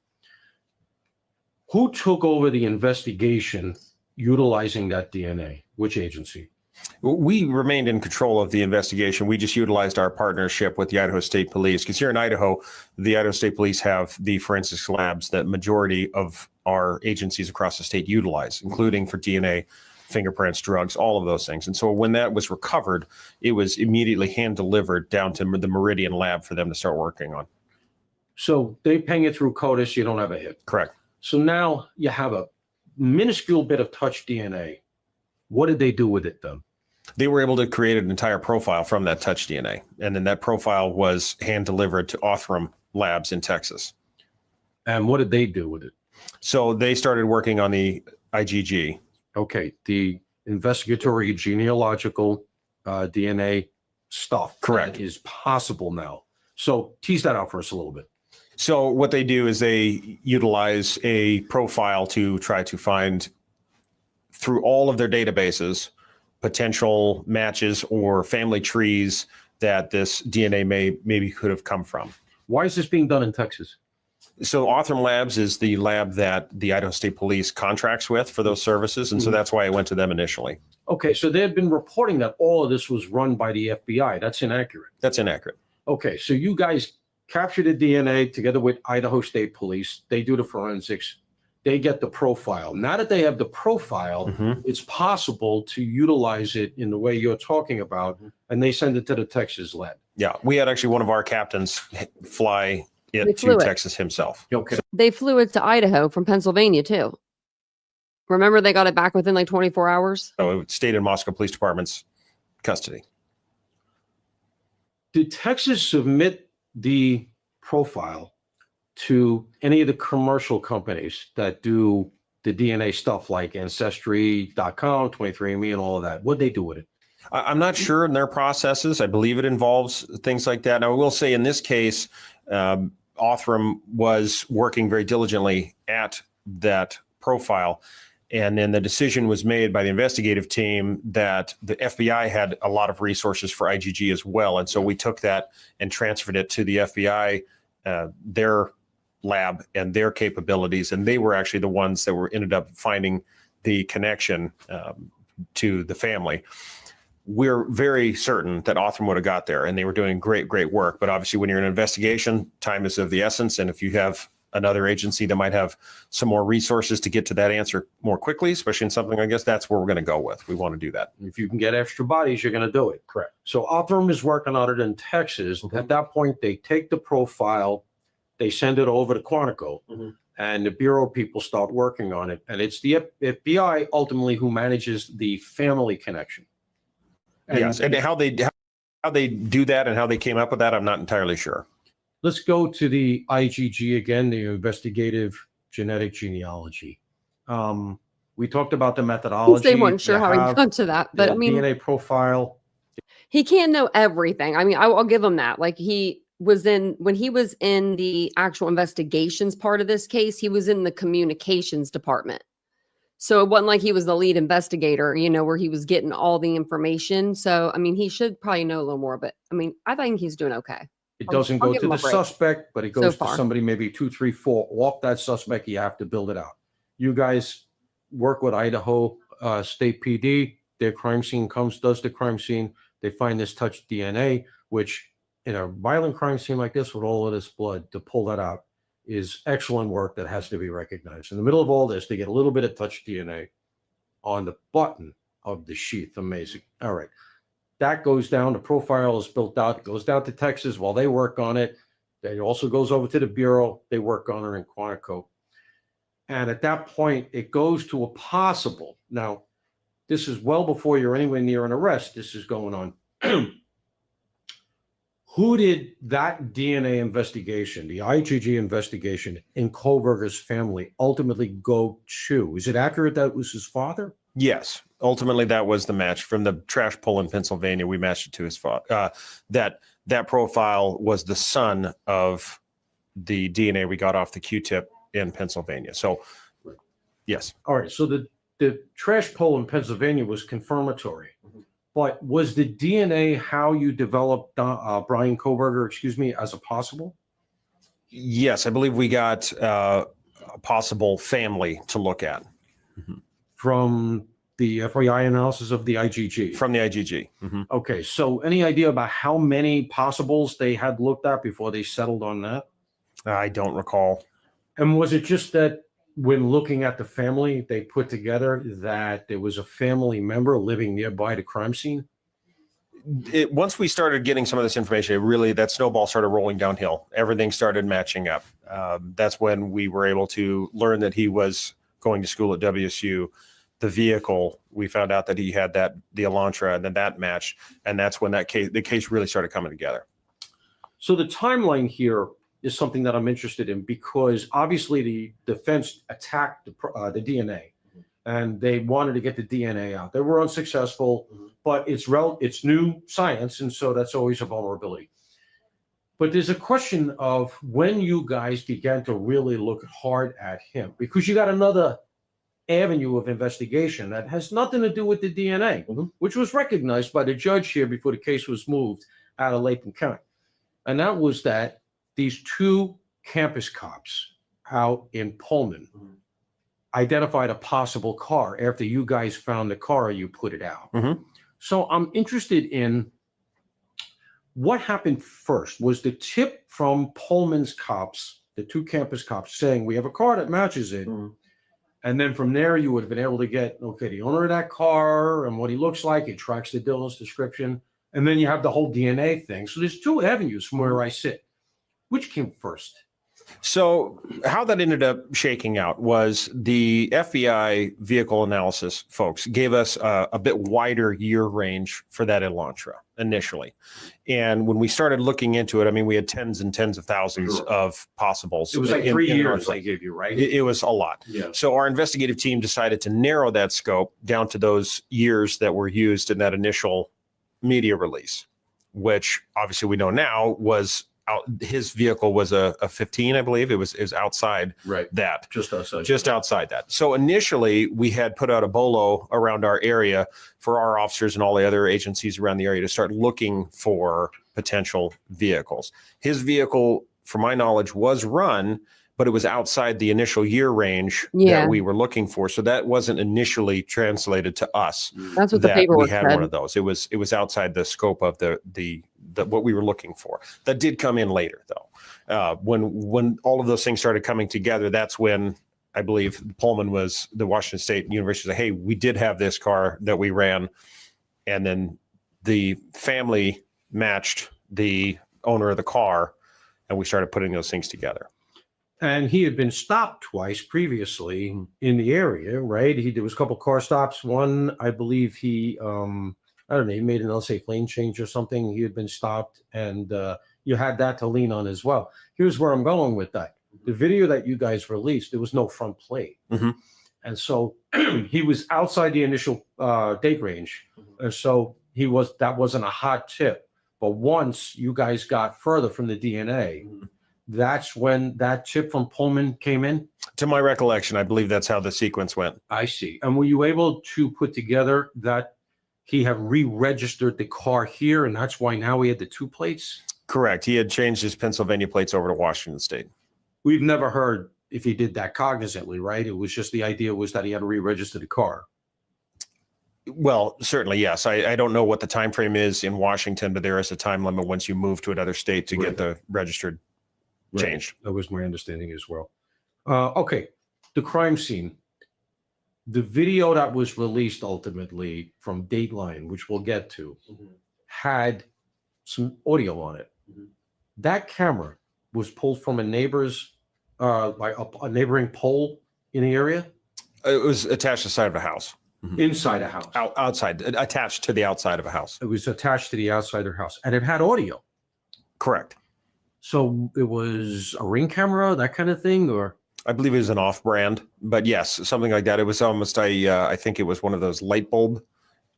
Who took over the investigation utilizing that DNA? Which agency? We remained in control of the investigation. We just utilized our partnership with the Idaho State Police, because here in Idaho, the Idaho State Police have the forensics labs that majority of our agencies across the state utilize, including for DNA, fingerprints, drugs, all of those things. And so when that was recovered, it was immediately hand delivered down to the Meridian lab for them to start working on. So they ping it through CODIS, you don't have a hit. Correct. So now you have a minuscule bit of touch DNA. What did they do with it then? They were able to create an entire profile from that touch DNA. And then that profile was hand delivered to Othram Labs in Texas. And what did they do with it? So they started working on the IgG. Okay, the investigatory genealogical DNA stuff. Correct. That is possible now. So tease that out for us a little bit. So what they do is they utilize a profile to try to find, through all of their databases, potential matches or family trees that this DNA maybe could have come from. Why is this being done in Texas? So Othram Labs is the lab that the Idaho State Police contracts with for those services. And so that's why I went to them initially. Okay, so they had been reporting that all of this was run by the FBI. That's inaccurate. That's inaccurate. Okay, so you guys capture the DNA together with Idaho State Police. They do the forensics. They get the profile. Now that they have the profile, it's possible to utilize it in the way you're talking about, and they send it to the Texas lab. Yeah, we had actually one of our captains fly it to Texas himself. Okay. They flew it to Idaho from Pennsylvania too. Remember, they got it back within like 24 hours? So it stayed in Moscow Police Department's custody. Did Texas submit the profile to any of the commercial companies that do the DNA stuff like Ancestry.com, 23andMe, and all of that? What'd they do with it? I'm not sure in their processes. I believe it involves things like that. Now, I will say in this case, Othram was working very diligently at that profile. And then the decision was made by the investigative team that the FBI had a lot of resources for IgG as well. And so we took that and transferred it to the FBI, their lab and their capabilities. And they were actually the ones that ended up finding the connection to the family. We're very certain that Othram would have got there, and they were doing great work. But obviously, when you're in an investigation, time is of the essence. And if you have another agency that might have some more resources to get to that answer more quickly, especially in something, I guess that's where we're going to go with. We want to do that. If you can get extra bodies, you're going to do it. Correct. So Othram is working on it in Texas. At that point, they take the profile, they send it over to Quantico, and the Bureau people start working on it. And it's the FBI ultimately who manages the family connection. Yes, and how they do that and how they came up with that, I'm not entirely sure. let's go to the IgG again, the investigative genetic genealogy. We talked about the methodology. They weren't sure You how he have got to that, but the I mean, DNA profile. he can't know everything. I mean, I'll give him that. Like when he was in the actual investigations part of this case, he was in the communications department. So it wasn't like he was the lead investigator, where he was getting all the information. So, I mean, he should probably know a little more, but I mean, I think he's doing okay. It doesn't I'll go give to him a the break suspect, but it so goes to far. somebody maybe 2, 3, 4 off that suspect. You have to build it out. You guys work with Idaho State PD. Their crime scene does the crime scene. They find this touch DNA, which in a violent crime scene like this with all of this blood, to pull that out is excellent work that has to be recognized. In the middle of all this, they get a little bit of touch DNA on the button of the sheath. Amazing. All right. That goes down. The profile is built out. It goes down to Texas while they work on it. It also goes over to the Bureau. They work on it in Quantico. And at that point, it goes to a possible. Now, this is well before you're anywhere near an arrest. This is going on. Who did that DNA investigation, the IgG investigation in Kohberger's family, ultimately go to? Is it accurate that it was his father? Yes. Ultimately, that was the match from the trash pull in Pennsylvania. We matched it to his father. That profile was the son of the DNA we got off the Q-tip in Pennsylvania. So, yes. All right. So the trash pull in Pennsylvania was confirmatory. But was the DNA how you developed Bryan Kohberger, as a possible? Yes, I believe we got a possible family to look at. From the FBI analysis of the IgG? From the IgG. Mm-hmm. Okay, so any idea about how many possibles they had looked at before they settled on that? I don't recall. And was it just that when looking at the family, they put together that there was a family member living nearby the crime scene? Once we started getting some of this information, that snowball started rolling downhill. Everything started matching up. That's when we were able to learn that he was going to school at WSU. The vehicle, we found out that he had the Elantra, and then that matched. And that's when the case really started coming together. So the timeline here is something that I'm interested in, because obviously the defense attacked the DNA and they wanted to get the DNA out. They were unsuccessful, but it's new science, and so that's always a vulnerability. But there's a question of when you guys began to really look hard at him, because you got another avenue of investigation that has nothing to do with the DNA, which was recognized by the judge here before the case was moved out of Latham County. And that was that these 2 campus cops out in Pullman identified a possible car after you guys found the car, you put it out. So I'm interested in what happened first. Was the tip from Pullman's cops, the 2 campus cops, saying we have a car that matches it? And then from there, you would have been able to get, the owner of that car and what he looks like. It tracks the Dylan's description. And then you have the whole DNA thing. So there's 2 avenues from where I sit. Which came first? So how that ended up shaking out was the FBI vehicle analysis folks gave us a bit wider year range for that Elantra initially. And when we started looking into it, I mean, we had tens and tens of thousands of possibles. It was like 3 years they gave you, right? It was a lot. Yeah. So our investigative team decided to narrow that scope down to those years that were used in that initial media release, which obviously we know now was his vehicle was a 15, I believe. It was outside that. Just outside that. So initially we had put out a bolo around our area for our officers and all the other agencies around the area to start looking for potential vehicles. His vehicle, from my knowledge, was run, but it was outside the initial year range that we were looking for. So that wasn't initially translated to us. That's what the paperwork we had said. One of those. It was outside the scope of the what we were looking for. That did come in later, though. When all of those things started coming together, that's when I believe Pullman was the Washington State University said, hey, we did have this car that we ran. And then the family matched the owner of the car, and we started putting those things together. And he had been stopped twice previously in the area, right? There was a couple car stops. One, I believe he, he made an unsafe lane change or something. He had been stopped, and you had that to lean on as well. Here's where I'm going with that. The video that you guys released, there was no front plate. Mhm. And so he was outside the initial date range. And so that wasn't a hot tip. But once you guys got further from the DNA, that's when that tip from Pullman came in? To my recollection, I believe that's how the sequence went. I see. And were you able to put together that he had re-registered the car here, and that's why now he had the 2 plates? Correct. He had changed his Pennsylvania plates over to Washington State. We've never heard if he did that cognizantly, right? It was just the idea was that he had to re-register the car. Well, certainly, yes. I don't know what the time frame is in Washington, but there is a time limit once you move to another state to get the registered changed. That was my understanding as well. Okay, the crime scene. The video that was released ultimately from Dateline, which we'll get to, had some audio on it. That camera was pulled from a neighbor's, like a neighboring pole in the area? It was attached to the side of a house. Inside a house. Outside, attached to the outside of a house. It was attached to the outside of the house, and it had audio. Correct. So it was a Ring camera, that kind of thing, or? I believe it was an off-brand, but yes, something like that. It was almost I think it was one of those light bulb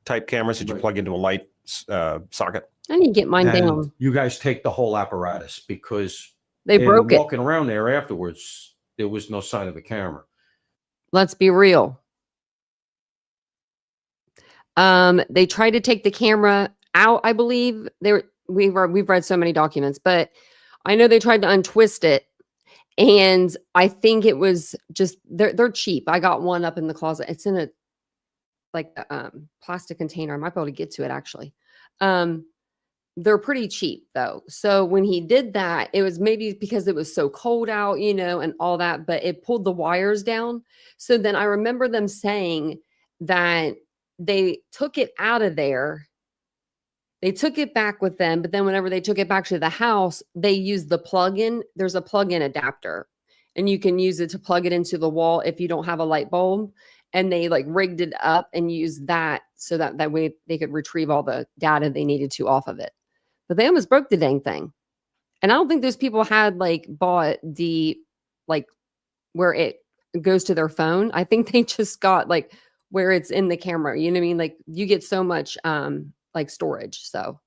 type cameras that you plug into a light socket. I need to get mine And down. you guys take the whole apparatus because They broke it. walking around there afterwards, there was no sign of a camera. Let's be real. They tried to take the camera out. I believe we've read so many documents, but I know they tried to untwist it, and I think it was just they're cheap. I got one up in the closet. It's in a plastic container. I might be able to get to it actually. They're pretty cheap though. So when he did that, it was maybe because it was so cold out, and all that, but it pulled the wires down. So then I remember them saying that they took it out of there. They took it back with them, but then whenever they took it back to the house, they used the plug-in. There's a plug-in adapter, and you can use it to plug it into the wall if you don't have a light bulb. And they rigged it up and used that so that way they could retrieve all the data they needed to off of it. But they almost broke the dang thing. And I don't think those people had bought the where it goes to their phone. I think they just got where it's in the camera. You know what I mean? You get so much storage. So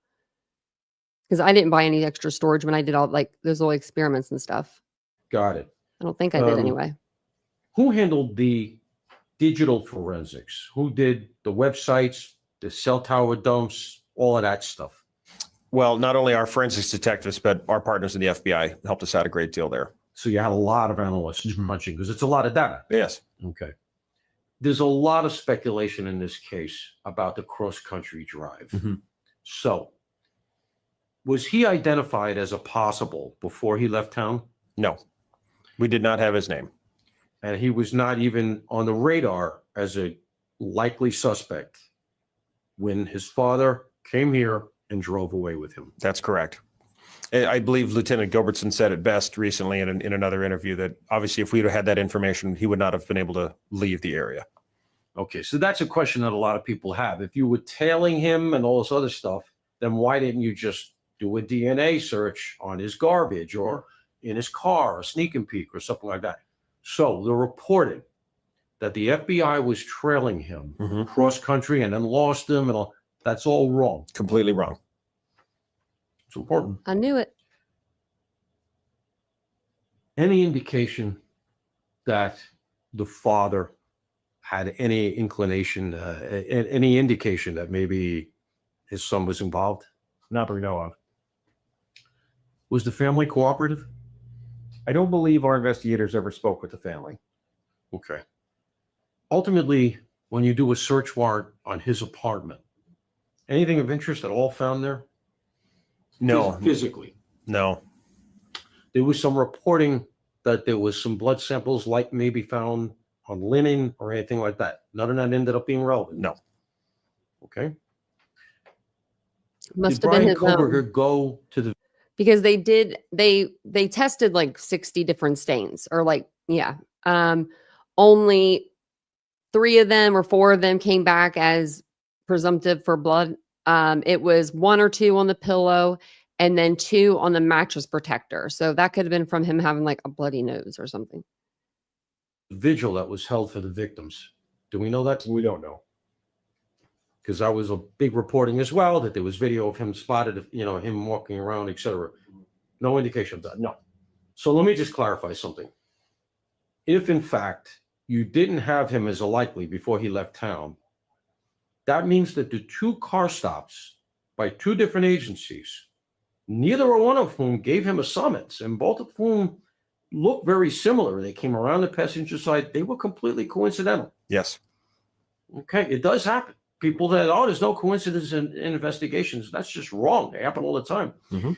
because I didn't buy any extra storage when I did all those little experiments and stuff. Got it. I don't think I did anyway. Who handled the digital forensics? Who did the websites, the cell tower dumps, all of that stuff? Well, not only our forensics detectives, but our partners in the FBI helped us out a great deal there. So you had a lot of analysts punching because it's a lot of data. Yes. Okay. There's a lot of speculation in this case about the cross-country drive. So was he identified as a possible before he left town? No, we did not have his name. And he was not even on the radar as a likely suspect when his father came here and drove away with him. That's correct. I believe Lieutenant Gilbertson said it best recently in another interview that obviously if we'd have had that information, he would not have been able to leave the area. Okay, so that's a question that a lot of people have. If you were tailing him and all this other stuff, then why didn't you just do a DNA search on his garbage or in his car, or sneak and peek or something like that? So they're reporting that the FBI was trailing him cross country and then lost him, and all. That's all wrong. Completely wrong. It's important. I knew it. Any indication that the father had any inclination, any indication that maybe his son was involved? Not that we know of. Was the family cooperative? I don't believe our investigators ever spoke with the family. Okay. Ultimately, when you do a search warrant on his apartment, anything of interest at all found there? No. Physically. No. There was some reporting that there was some blood samples maybe found on linen or anything like that. None of that ended up being relevant. No. Okay. Must Did have been Bryan his Kohberger own. go to the Because they tested 60 different stains or only 3 of them or 4 of them came back as presumptive for blood. It was 1 or 2 on the pillow and then 2 on the mattress protector. So that could have been from him having like a bloody nose or something. Vigil that was held for the victims. Do we know that? We don't know. Because that was a big reporting as well, that there was video of him spotted, him walking around, etc. No indication of that. No. So let me just clarify something. If in fact you didn't have him as a likely before he left town, that means that the 2 car stops by 2 different agencies, neither one of whom gave him a summons, and both of whom look very similar. They came around the passenger side. They were completely coincidental. Yes. Okay, it does happen. People that, there's no coincidence in investigations. That's just wrong. They happen all the time. Mm-hmm.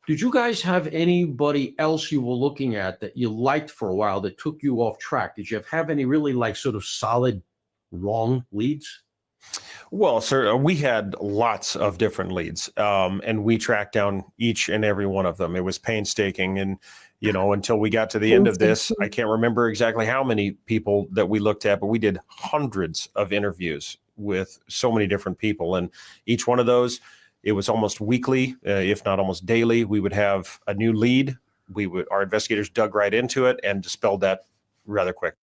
Did you guys have anybody else you were looking at that you liked for a while that took you off track? Did you have any really like sort of solid wrong leads? Well, sir, we had lots of different leads, and we tracked down each and every one of them. It was painstaking, and until we got to the end of this, I can't remember exactly how many people that we looked at, but we did hundreds of interviews with so many different people, and each one of those, it was almost weekly, if not almost daily. We would have a new lead. Our investigators dug right into it and dispelled that rather quick.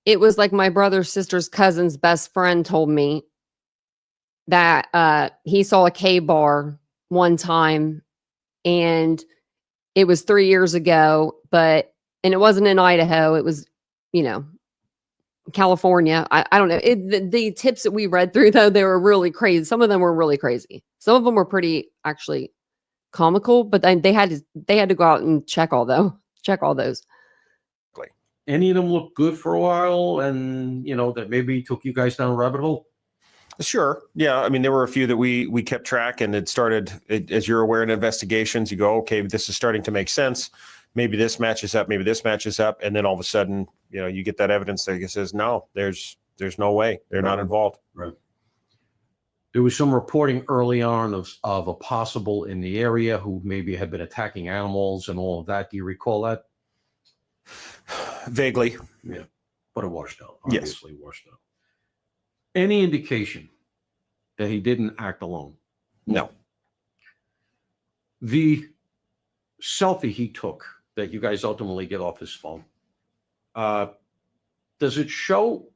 It was like my brother's sister's cousin's best friend told me that he saw a K-bar one time, and it was 3 years ago, and it wasn't in Idaho. It was, California. I don't know. The tips that we read through, though, they were really crazy. Some of them were really crazy. Some of them were pretty actually comical, but then they had to go out and check all those. Any of them look good for a while, and that maybe took you guys down a rabbit hole? Sure. Yeah. I mean, there were a few that we kept track, and it started, as you're aware, in investigations, you go, okay, this is starting to make sense. Maybe this matches up. Maybe this matches up. And then all of a sudden, you get that evidence that says, no, there's no way. They're not involved. Right. There was some reporting early on of a possible in the area who maybe had been attacking animals and all of that. Do you recall that? Vaguely. Yeah. But it washed out. Yes. Obviously washed out. Any indication that he didn't act alone? No. The selfie he took that you guys ultimately get off his phone, does it show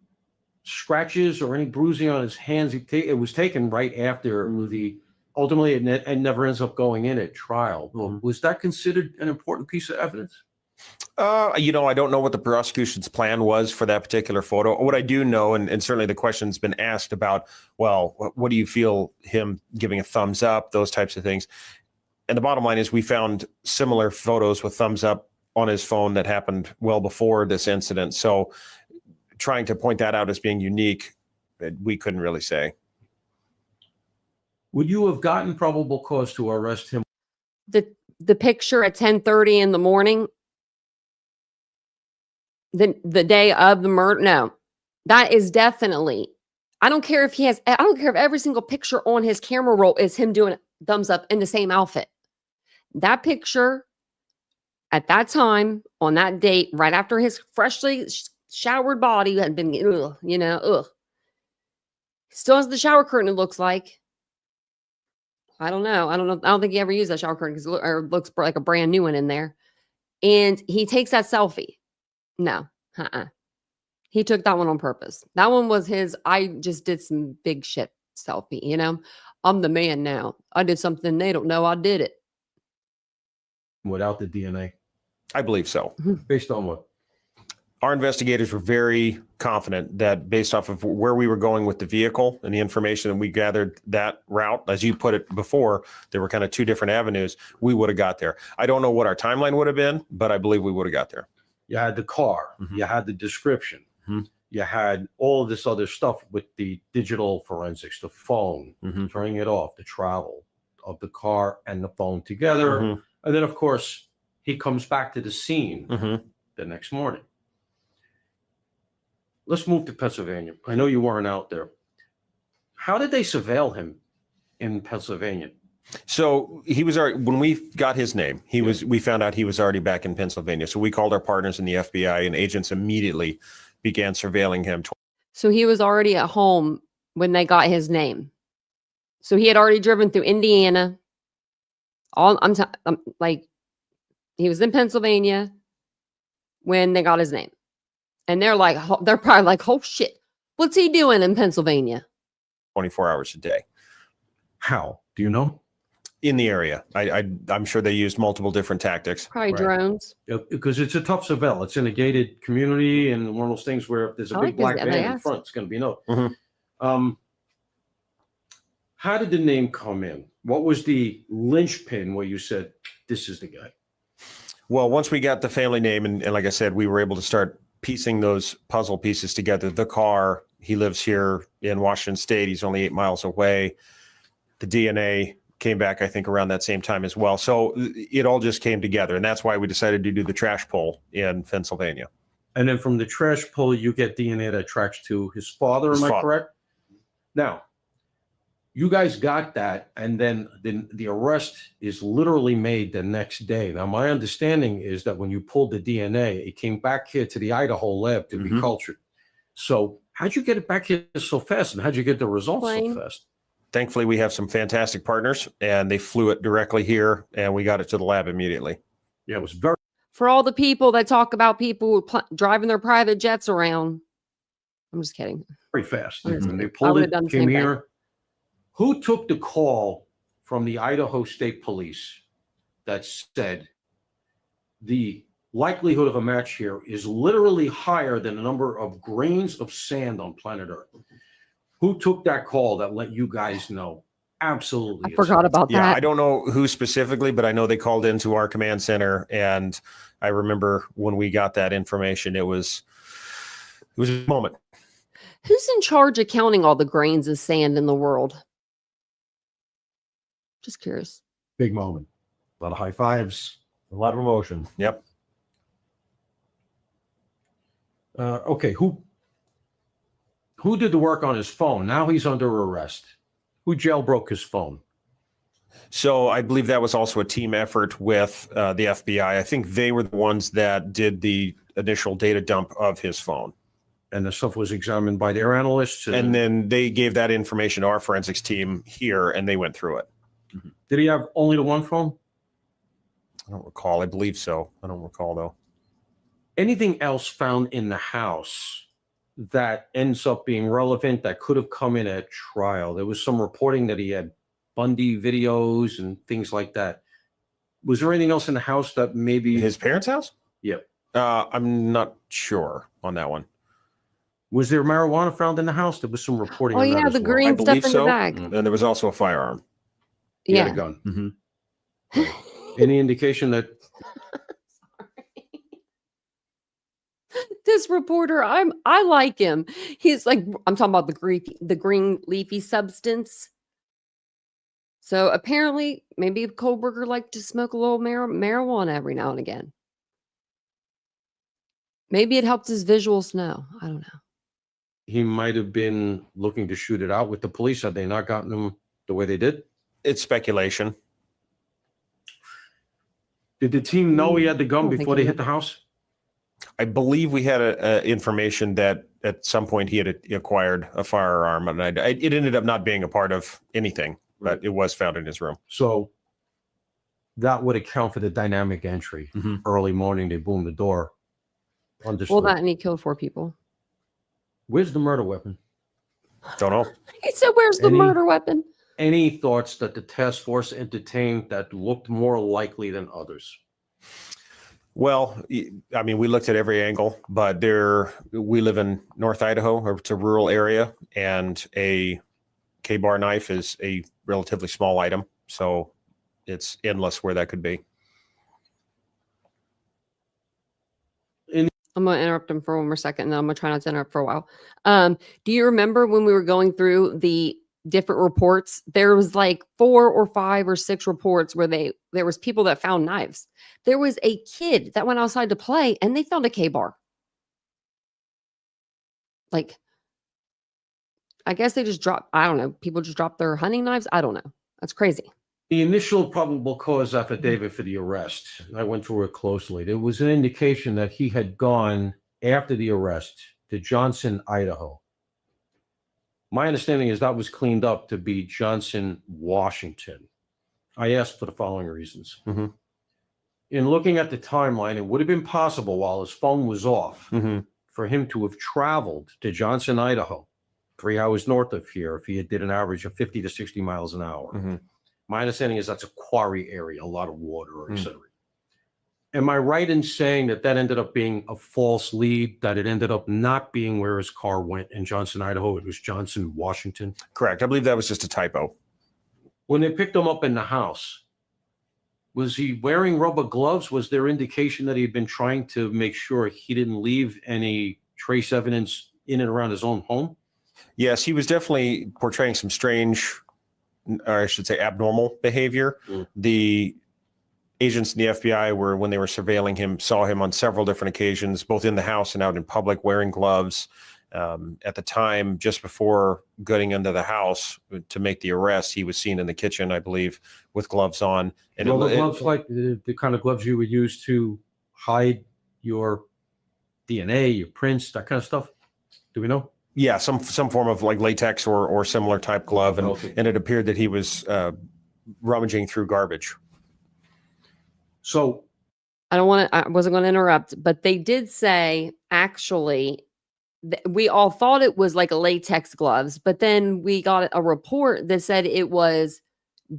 scratches or any bruising on his hands? It was taken right after ultimately it never ends up going in at trial. Was that considered an important piece of evidence? I don't know what the prosecution's plan was for that particular photo. What I do know, and certainly the question's been asked about, well, what do you feel him giving a thumbs up, those types of things. And the bottom line is we found similar photos with thumbs up on his phone that happened well before this incident. So trying to point that out as being unique, we couldn't really say. Would you have gotten probable cause to arrest him? The picture at 10:30 in the morning, the day of the murder? No, that is definitely, I don't care if every single picture on his camera roll is him doing a thumbs up in the same outfit. That picture at that time, on that date, right after his freshly showered body had been, still has the shower curtain, it looks like. I don't know. I don't think he ever used that shower curtain because it looks like a brand new one in there. And he takes that selfie. No, he took that one on purpose. That one was his, I just did some big shit selfie, I'm the man now. I did something they don't know I did it. Without the DNA? I believe so. Based on what? Our investigators were very confident that based off of where we were going with the vehicle and the information that we gathered that route, as you put it before, there were kind of 2 different avenues, we would have got there. I don't know what our timeline would have been, but I believe we would have got there. You had the car, you had the description, you had all of this other stuff with the digital forensics, the phone, turning it off, the travel of the car and the phone together. And then, of course, he comes back to the scene the next morning. Let's move to Pennsylvania. I know you weren't out there. How did they surveil him in Pennsylvania? So he was already, when we got his name, we found out he was already back in Pennsylvania. So we called our partners in the FBI, and agents immediately began surveilling him. So he was already at home when they got his name. So he had already driven through Indiana, I'm like, he was in Pennsylvania when they got his name. And they're probably like, oh shit, what's he doing in Pennsylvania? 24 hours a day How? Do you know? in the area. I'm sure they used multiple different tactics. Probably Right. drones. Yeah, because it's a tough surveil. It's in a gated community, and one of those things where if there's a I big like black this van in LAS. front, it's going to be no. Mhm. How did the name come in? What was the linchpin where you said, this is the guy? Well, once we got the family name, and like I said, we were able to start piecing those puzzle pieces together. The car, he lives here in Washington State. He's only 8 miles away. The DNA came back, I think, around that same time as well. So it all just came together. And that's why we decided to do the trash pull in Pennsylvania. And then from the trash pull, you get DNA that tracks to his father. His Am I father. correct? Now, you guys got that, and then the arrest is literally made the next day. Now, my understanding is that when you pulled the DNA, it came back here to the Idaho lab to be Mhm. cultured. So how'd you get it back here so fast, and how'd you get the results Plane. so fast? Thankfully, we have some fantastic partners, and they flew it directly here, and we got it to the lab immediately. Yeah, it was very, For all the people that talk about people driving their private jets around. I'm just kidding. very fast. Mhm. When they I pulled would've it, done the came same thing. here. Who took the call from the Idaho State Police that said the likelihood of a match here is literally higher than the number of grains of sand on planet Earth? Who took that call that let you guys know? Absolutely. I it's forgot him. about Yeah, that. I don't know who specifically, but I know they called into our command center, and I remember when we got that information, it was a moment. Who's in charge of counting all the grains of sand in the world? Just curious. Big moment. A lot of high fives. A lot of emotion. Yep. Okay, who did the work on his phone? Now he's under arrest. Who jailbroke his phone? So I believe that was also a team effort with the FBI. I think they were the ones that did the initial data dump of his phone. And the stuff was examined by their analysts. And then they gave that information to our forensics team here, and they went through it. Did he have only the one phone? I don't recall. I believe so. I don't recall, though. Anything else found in the house that ends up being relevant that could have come in at trial? There was some reporting that he had Bundy videos and things like that. Was there anything else in the house that maybe His parents' house? Yep. I'm not sure on that one. Was there marijuana found in the house? There was some reporting. Oh on that yeah, as the well. green I stuff believe in so. the bag. Mm. And there was also a firearm. He had a Yeah. gun. Mhm. Any indication that This reporter, I like him. He's like, I'm talking about the green leafy substance. So apparently, maybe Kohberger liked to smoke a little marijuana every now and again. Maybe it helped his visuals know. I don't know. he might have been looking to shoot it out with the police? Had they not gotten him the way they did? It's speculation. Did the team know he had the I gun don't think before he they hit did. the house? I believe we had information that at some point he had acquired a firearm, and it ended up not being a part of anything, but it was found in his room. So that would account for the dynamic entry. Mhm. Early morning, they boomed the door. Understood. Well, that and he killed 4 people. Where's the murder weapon? Don't know. He said, "Where's the Any- murder weapon?" Any thoughts that the task force entertained that looked more likely than others? Well, I mean, we looked at every angle, but we live in North Idaho, or it's a rural area, and a K-bar knife is a relatively small item, so it's endless where that could be. I'm going to interrupt him for one more second, and then I'm going to try not to interrupt for a while. Do you remember when we were going through the different reports? There was like 4 or 5 or 6 reports where there was people that found knives. There was a kid that went outside to play, and they found a K-bar. Like, I guess they just dropped, I don't know, people just dropped their hunting knives. I don't know. That's crazy. The initial probable cause affidavit for the arrest, I went through it closely. There was an indication that he had gone after the arrest to Johnson, Idaho. My understanding is that was cleaned up to be Johnson, Washington. I ask for the following reasons. Mhm. In looking at the timeline, it would have been possible while his phone was off for him to have traveled to Johnson, Idaho, 3 hours north of here, if he had did an average of 50 to 60 miles an hour. My understanding is that's a quarry area, a lot of water, etc. Am I right in saying that that ended up being a false lead, that it ended up not being where his car went in Johnson, Idaho? It was Johnson, Washington. Correct. I believe that was just a typo. When they picked him up in the house, was he wearing rubber gloves? Was there indication that he had been trying to make sure he didn't leave any trace evidence in and around his own home? Yes, he was definitely portraying some strange, or I should say abnormal behavior. The agents in the FBI were, when they were surveilling him, saw him on several different occasions, both in the house and out in public, wearing gloves. At the time, just before getting into the house to make the arrest, he was seen in the kitchen, I believe, with gloves on. And gloves like the kind of gloves you would use to hide your DNA, your prints, that kind of stuff? Do we know? Yeah, some form of like latex or similar type glove. And, and it appeared that he was rummaging through garbage. So I wasn't going to interrupt, but they did say actually we all thought it was like a latex gloves, but then we got a report that said it was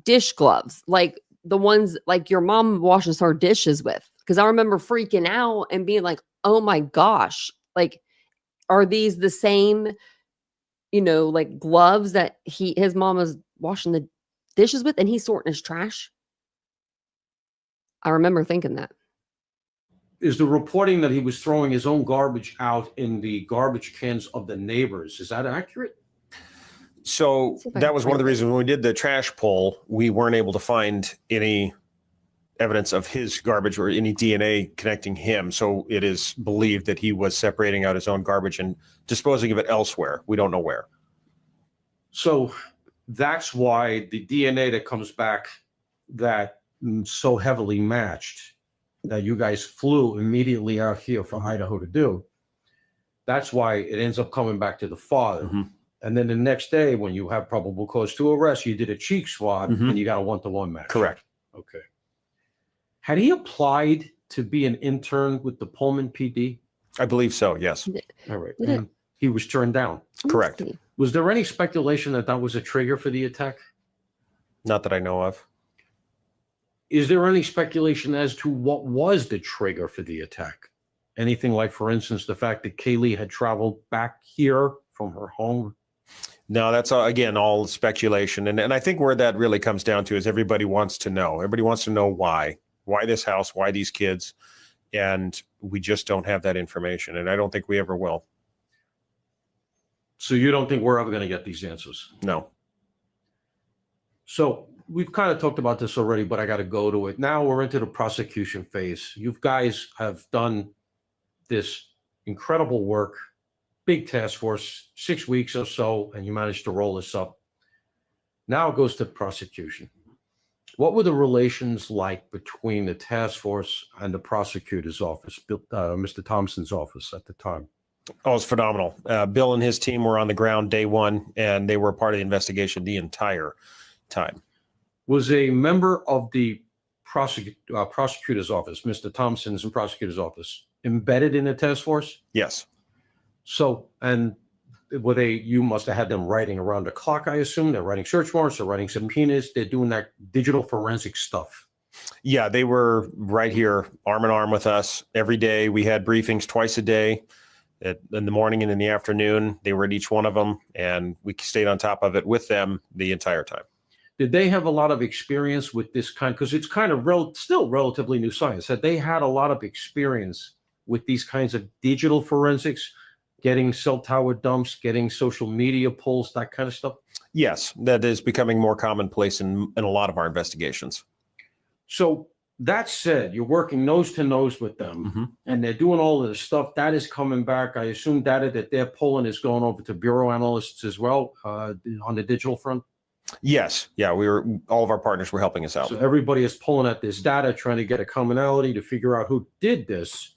dish gloves, like the ones like your mom washes her dishes with. Because I remember freaking out and being like, oh my gosh, like, are these the same, like gloves that his mom was washing the dishes with and he's sorting his trash? I remember thinking that. is the reporting that he was throwing his own garbage out in the garbage cans of the neighbors, is that accurate? So that was one of the reasons when we did the trash pull, we weren't able to find any evidence of his garbage or any DNA connecting him. So it is believed that he was separating out his own garbage and disposing of it elsewhere. We don't know where. So that's why the DNA that comes back that so heavily matched that you guys flew immediately out here from Idaho to do, that's why it ends up coming back to the father. And then the next day when you have probable cause to arrest, you did a cheek swab and you got a 1-to-1 match. Correct. Okay. Had he applied to be an intern with the Pullman PD? I believe so, yes. All right. And he was turned down. Correct. Was there any speculation that that was a trigger for the attack? Not that I know of. Is there any speculation as to what was the trigger for the attack? Anything like, for instance, the fact that Kaylee had traveled back here from her home? No, that's again, all speculation. And I think where that really comes down to is everybody wants to know. Everybody wants to know why this house, why these kids. And we just don't have that information. And I don't think we ever will. So you don't think we're ever going to get these answers? No. So we've kind of talked about this already, but I got to go to it. Now we're into the prosecution phase. You guys have done this incredible work, big task force, 6 weeks or so, and you managed to roll this up. Now it goes to prosecution. What were the relations like between the task force and the prosecutor's office, Mr. Thompson's office at the time? Oh, it's phenomenal. Bill and his team were on the ground day one, and they were part of the investigation the entire time. Was a member of the prosecutor's office, Mr. Thompson's and prosecutor's office, embedded in the task force? Yes. So, and you must have had them writing around the clock, I assume. They're writing search warrants, they're writing subpoenas, they're doing that digital forensic stuff. Yeah, they were right here, arm in arm with us every day. We had briefings twice a day, in the morning and in the afternoon. They were at each one of them, and we stayed on top of it with them the entire time. Did they have a lot of experience with this kind? Because it's kind of still relatively new science. Had they had a lot of experience with these kinds of digital forensics, getting cell tower dumps, getting social media polls, that kind of stuff? Yes, that is becoming more commonplace in a lot of our investigations. So that said, you're working nose to nose with them, and they're doing all of this stuff. That is coming back. I assume data that they're pulling is going over to bureau analysts as well on the digital front? Yes. Yeah, all of our partners were helping us out. So everybody is pulling at this data, trying to get a commonality to figure out who did this.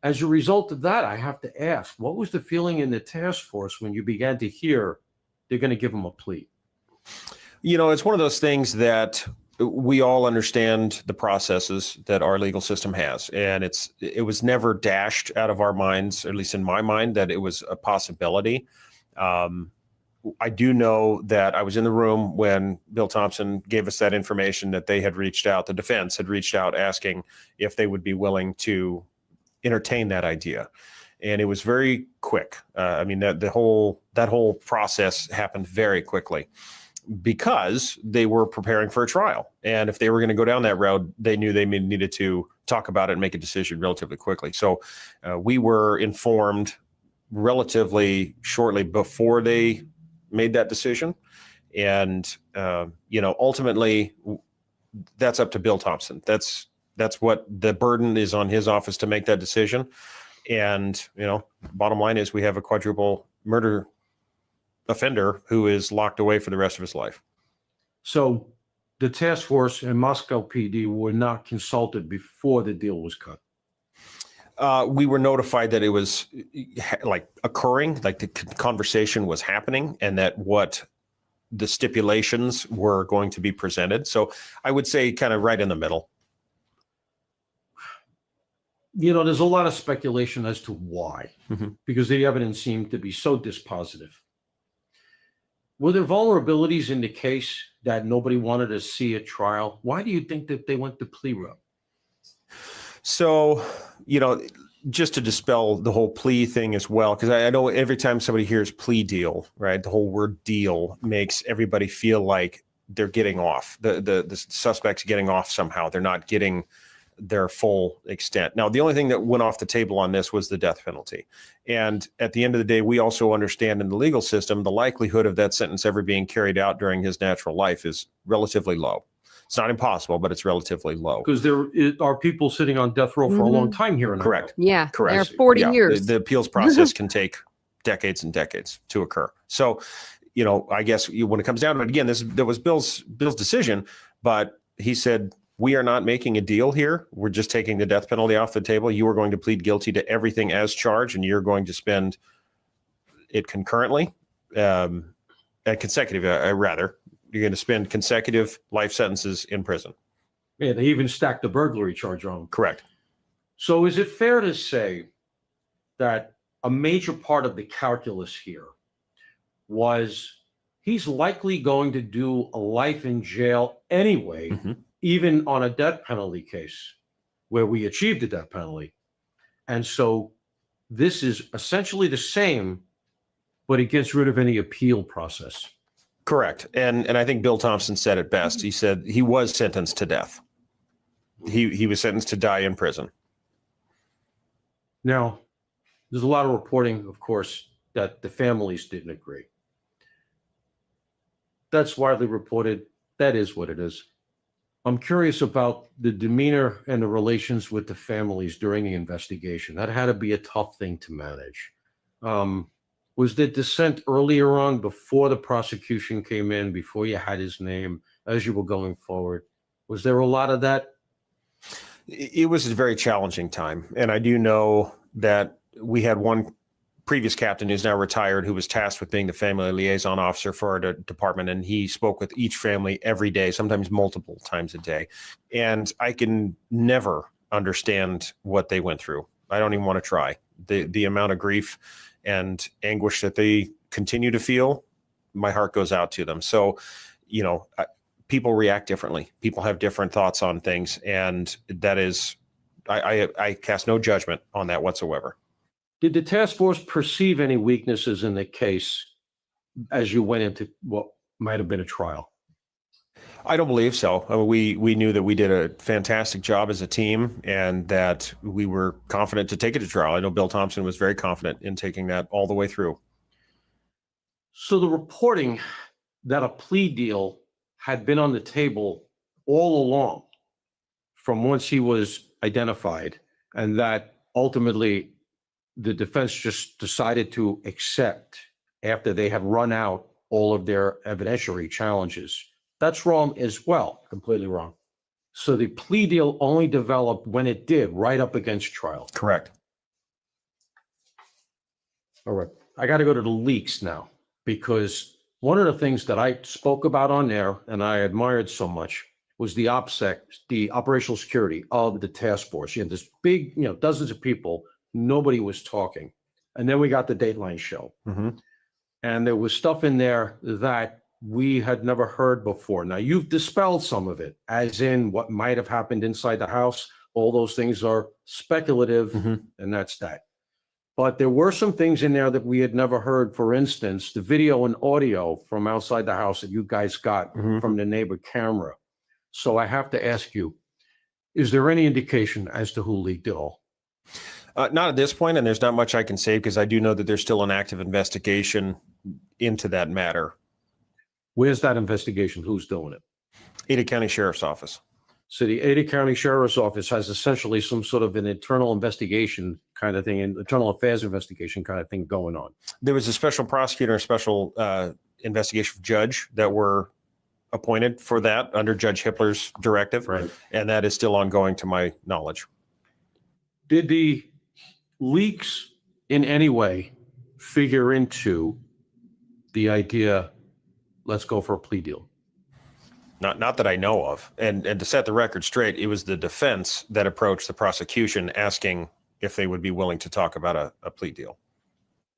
As a result of that, I have to ask, what was the feeling in the task force when you began to hear they're going to give them a plea? It's one of those things that we all understand the processes that our legal system has, and it was never dashed out of our minds, or at least in my mind, that it was a possibility. I do know that I was in the room when Bill Thompson gave us that information that they had reached out, the defense had reached out asking if they would be willing to entertain that idea. And it was very quick. I mean, that whole process happened very quickly because they were preparing for a trial. And if they were going to go down that road, they knew they needed to talk about it and make a decision relatively quickly. So we were informed relatively shortly before they made that decision. And, ultimately that's up to Bill Thompson. That's what the burden is on his office to make that decision. And, bottom line is we have a quadruple murder offender who is locked away for the rest of his life. So the task force and Moscow PD were not consulted before the deal was cut. We were notified that it was occurring, like the conversation was happening, and that what the stipulations were going to be presented. So I would say kind of right in the middle. There's a lot of speculation as to why, because the evidence seemed to be so dispositive. Were there vulnerabilities in the case that nobody wanted to see at trial? Why do you think that they went the plea route? So, just to dispel the whole plea thing as well, because I know every time somebody hears plea deal, right, the whole word deal makes everybody feel like they're getting off. The suspect's getting off somehow. They're not getting their full extent. Now, the only thing that went off the table on this was the death penalty. And at the end of the day, we also understand in the legal system, the likelihood of that sentence ever being carried out during his natural life is relatively low. It's not impossible, but it's relatively low. Because there are people sitting on death row for a long time here in Correct. Yeah. Correct. They're 40 years. The appeals process can take decades and decades to occur. So, I guess when it comes down to it, again, that was Bill's decision, but he said, we are not making a deal here. We're just taking the death penalty off the table. You are going to plead guilty to everything as charged, and you're going to spend it concurrently, consecutive, rather. You're going to spend consecutive life sentences in prison. Yeah, they even stacked the burglary charge on him. Correct. So is it fair to say that a major part of the calculus here was he's likely going to do a life in jail anyway, even on a death penalty case where we achieved the death penalty. And so this is essentially the same, but it gets rid of any appeal process. Correct. And I think Bill Thompson said it best. He said he was sentenced to death. He was sentenced to die in prison. Now, there's a lot of reporting, of course, that the families didn't agree. That's widely reported. That is what it is. I'm curious about the demeanor and the relations with the families during the investigation. That had to be a tough thing to manage. Was there dissent earlier on before the prosecution came in, before you had his name, as you were going forward? Was there a lot of that? It was a very challenging time. And I do know that we had one previous captain who's now retired who was tasked with being the family liaison officer for our department. And he spoke with each family every day, sometimes multiple times a day. And I can never understand what they went through. I don't even want to try. The amount of grief and anguish that they continue to feel, my heart goes out to them. So, people react differently. People have different thoughts on things. And that is, I cast no judgment on that whatsoever. Did the task force perceive any weaknesses in the case as you went into what might have been a trial? I don't believe so. I mean, we knew that we did a fantastic job as a team and that we were confident to take it to trial. I know Bill Thompson was very confident in taking that all the way through. So the reporting that a plea deal had been on the table all along from once he was identified, and that ultimately the defense just decided to accept after they had run out all of their evidentiary challenges. That's wrong as well, completely wrong. So the plea deal only developed when it did, right up against trial. Correct. All right, I got to go to the leaks now, because one of the things that I spoke about on there and I admired so much was the OPSEC, the operational security of the task force. You had this big, dozens of people, nobody was talking. And then we got the Dateline show. Mhm. And there was stuff in there that we had never heard before. Now, you've dispelled some of it, as in what might have happened inside the house. All those things are speculative, Mhm. and that's that. But there were some things in there that we had never heard. For instance, the video and audio from outside the house that you guys got Mhm. from the neighbor camera. So I have to ask you, is there any indication as to who leaked it all? Not at this point, and there's not much I can say because I do know that there's still an active investigation into that matter. Where's that investigation? Who's doing it? Ada County Sheriff's Office. So the Ada County Sheriff's Office has essentially some sort of an internal investigation kind of thing, an internal affairs investigation kind of thing going on. There was a special prosecutor and special investigation judge that were appointed for that under Judge Hippler's directive, Right. and that is still ongoing to my knowledge. Did the leaks in any way figure into the idea, let's go for a plea deal? Not that I know of. And to set the record straight, it was the defense that approached the prosecution asking if they would be willing to talk about a plea deal.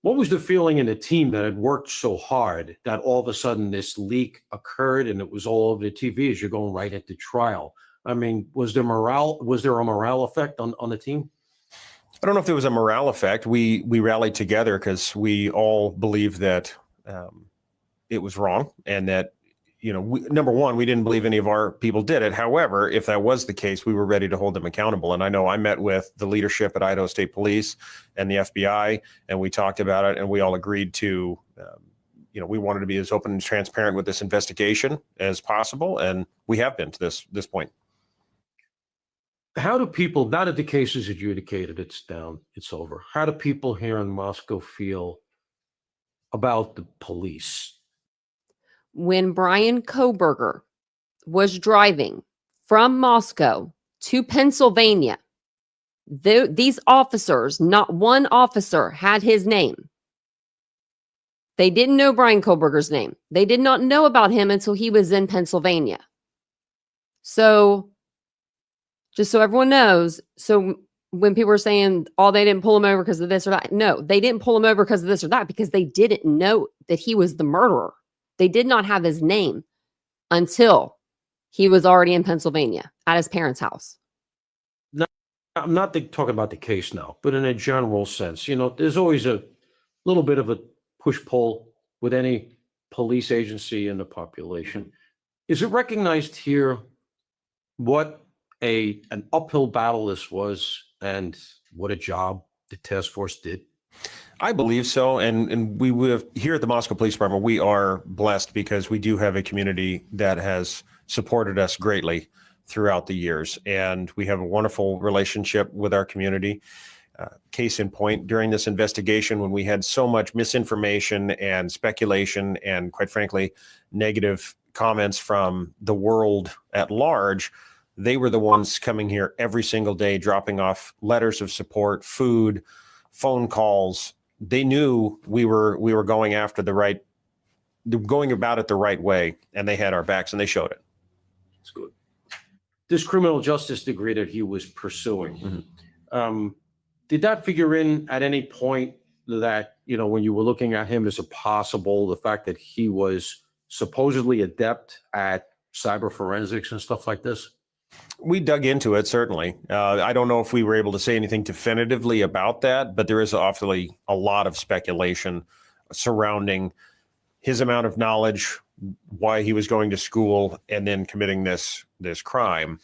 What was the feeling in the team that had worked so hard that all of a sudden this leak occurred and it was all over the TV as you're going right into trial? I mean, was there a morale effect on the team? I don't know if there was a morale effect. We rallied together because we all believed that it was wrong and that, number one, we didn't believe any of our people did it. However, if that was the case, we were ready to hold them accountable. And I know I met with the leadership at Idaho State Police and the FBI, and we talked about it, and we all agreed to, we wanted to be as open and transparent with this investigation as possible, and we have been to this point. How do people, now that the case is adjudicated, it's down, it's over, how do people here in Moscow feel about the police? When Bryan Kohberger was driving from Moscow to Pennsylvania, these officers, not one officer had his name. They didn't know Bryan Kohberger's name. They did not know about him until he was in Pennsylvania. So, just so everyone knows, so when people are saying, oh, they didn't pull him over because of this or that, no, they didn't pull him over because of this or that because they didn't know that he was the murderer. They did not have his name until he was already in Pennsylvania at his parents' house. I'm not talking about the case now, but in a general sense, there's always a little bit of a push-pull with any police agency in the population. Is it recognized here what an uphill battle this was and what a job the task force did? I believe so. And we would have, here at the Moscow Police Department, we are blessed because we do have a community that has supported us greatly throughout the years. And we have a wonderful relationship with our community. Case in point, during this investigation, when we had so much misinformation and speculation and, quite frankly, negative comments from the world at large, they were the ones coming here every single day, dropping off letters of support, food, phone calls. They knew we were going after going about it the right way, and they had our backs, and they showed it. That's good. This criminal justice degree that he was pursuing, did that figure in at any point that, when you were looking at him as a possible, the fact that he was supposedly adept at cyber forensics and stuff like this? We dug into it, certainly. I don't know if we were able to say anything definitively about that, but there is awfully a lot of speculation surrounding his amount of knowledge, why he was going to school, and then committing this crime.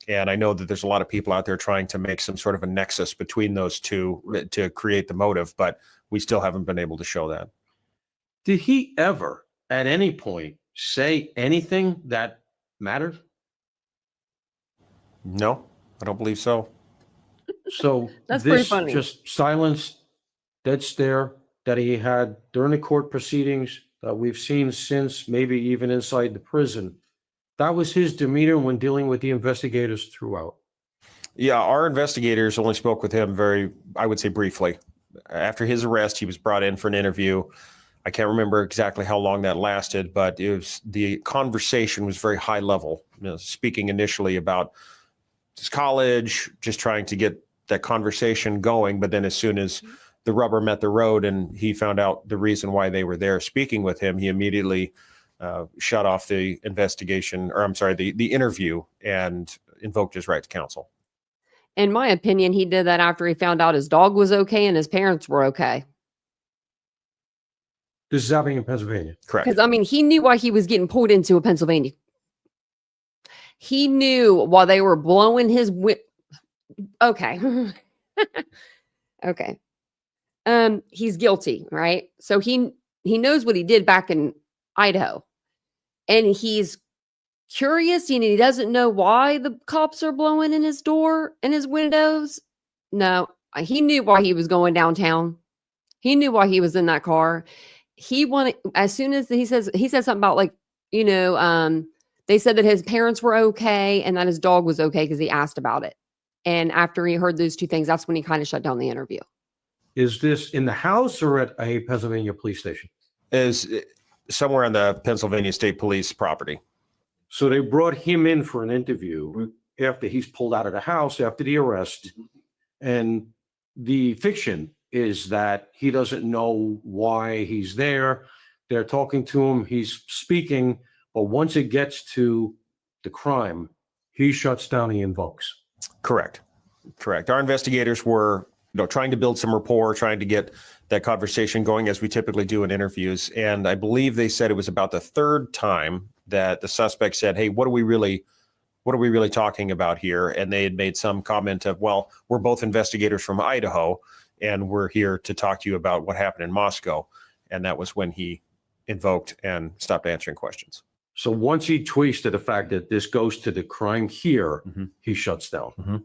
And I know that there's a lot of people out there trying to make some sort of a nexus between those two to create the motive, but we still haven't been able to show that. Did he ever, at any point, say anything that mattered? No, I don't believe so. So That's pretty this funny. just silence, dead stare that he had during the court proceedings that we've seen since, maybe even inside the prison. That was his demeanor when dealing with the investigators throughout. Yeah, our investigators only spoke with him I would say briefly. After his arrest, he was brought in for an interview. I can't remember exactly how long that lasted, but the conversation was very high level speaking initially about his college, just trying to get that conversation going. But then as soon as the rubber met the road and he found out the reason why they were there speaking with him, he immediately shut off the investigation, or I'm sorry, the interview, and invoked his right to counsel. In my opinion, he did that after he found out his dog was okay and his parents were okay. This is happening in Pennsylvania. Correct. Because, I mean, he knew why he was getting pulled into a Pennsylvania. He knew while they were blowing his okay. Okay. He's guilty, right? So he knows what he did back in Idaho. And he's curious and he doesn't know why the cops are blowing in his door and his windows. No, he knew why he was going downtown. He knew why he was in that car. He wanted, as soon as he said something about, like, they said that his parents were okay and that his dog was okay because he asked about it. And after he heard those two things, that's when he kind of shut down the interview. Is this in the house or at a Pennsylvania police station? Is somewhere on the Pennsylvania State Police property. So they brought him in for an interview after he's pulled out of the house after the arrest. And the fiction is that he doesn't know why he's there. They're talking to him. He's speaking. But once it gets to the crime, he shuts down, he invokes. Correct. Our investigators were trying to build some rapport, trying to get that conversation going as we typically do in interviews. And I believe they said it was about the third time that the suspect said, "Hey, what are we really talking about here?" And they had made some comment of, "Well, we're both investigators from Idaho, and we're here to talk to you about what happened in Moscow." And that was when he invoked and stopped answering questions. So once he tweets to the fact that this goes to the crime here, he shuts down.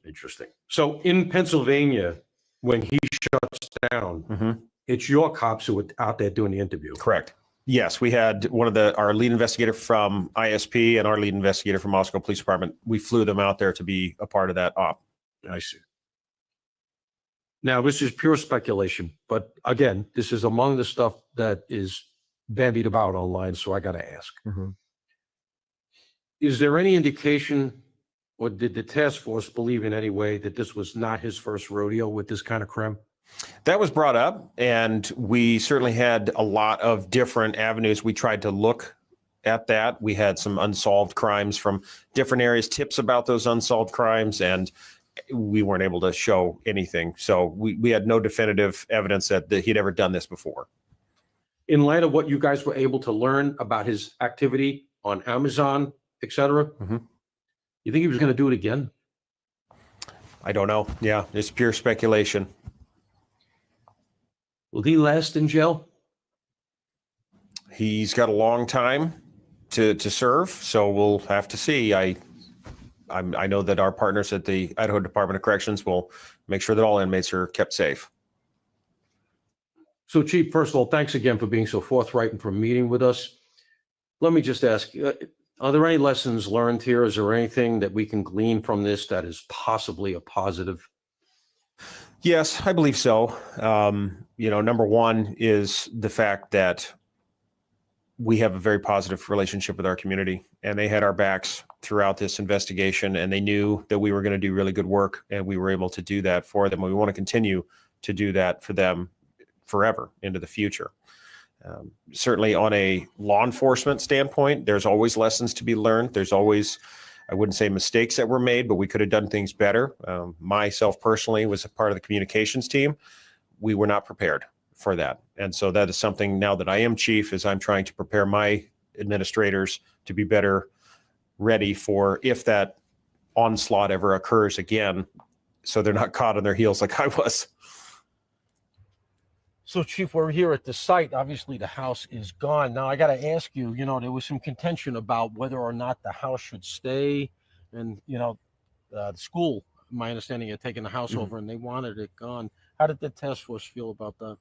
Interesting. So in Pennsylvania, when he shuts down, it's your cops who are out there doing the interview. Correct. Yes, we had our lead investigator from ISP and our lead investigator from Moscow Police Department. We flew them out there to be a part of that op. I see. Now, this is pure speculation, but again, this is among the stuff that is bandied about online, so I got to ask. Is there any indication, or did the task force believe in any way that this was not his first rodeo with this kind of crime? That was brought up, and we certainly had a lot of different avenues. We tried to look at that. We had some unsolved crimes from different areas, tips about those unsolved crimes, and we weren't able to show anything. So we had no definitive evidence that he'd ever done this before. In light of what you guys were able to learn about his activity on Amazon, et cetera, you think he was going to do it again? I don't know. Yeah, it's pure speculation. Will he last in jail? He's got a long time to serve, so we'll have to see. I know that our partners at the Idaho Department of Corrections will make sure that all inmates are kept safe. So, Chief, first of all, thanks again for being so forthright and for meeting with us. Let me just ask, are there any lessons learned here? Is there anything that we can glean from this that is possibly a positive? Yes, I believe so. Number one is the fact that we have a very positive relationship with our community, and they had our backs throughout this investigation, and they knew that we were going to do really good work, and we were able to do that for them. And we want to continue to do that for them forever into the future. Certainly on a law enforcement standpoint, there's always lessons to be learned. There's always, I wouldn't say mistakes that were made, but we could have done things better. Myself personally was a part of the communications team. We were not prepared for that. And so that is something now that I am chief, is I'm trying to prepare my administrators to be better ready for if that onslaught ever occurs again, so they're not caught on their heels like I was. So, Chief, we're here at the site. Obviously, the house is gone. Now, I got to ask you, there was some contention about whether or not the house should stay. And, the school, my understanding, had taken the house over and they wanted it gone. How did the task force feel about that?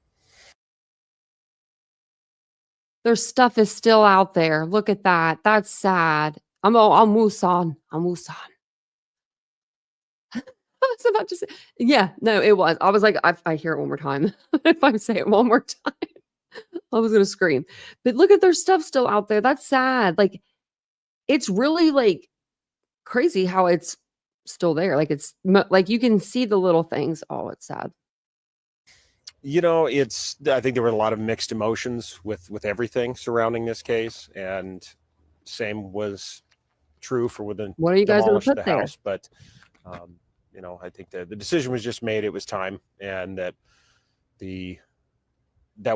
Their stuff is still out there. Look at that. That's sad. I'm Musan. I was about to say, yeah, no, it was. I was like, I hear it one more time. If I say it one more time, I was going to scream. But look at their stuff still out there. That's sad. Like, it's really like crazy how it's still there. Like it's like you can see the little things. Oh, it's sad. You know, I think there were a lot of mixed emotions with everything surrounding this case, and same was true for within What are you guys gonna demolish put the there? house. But you know, I think that the decision was just made. It was time, and that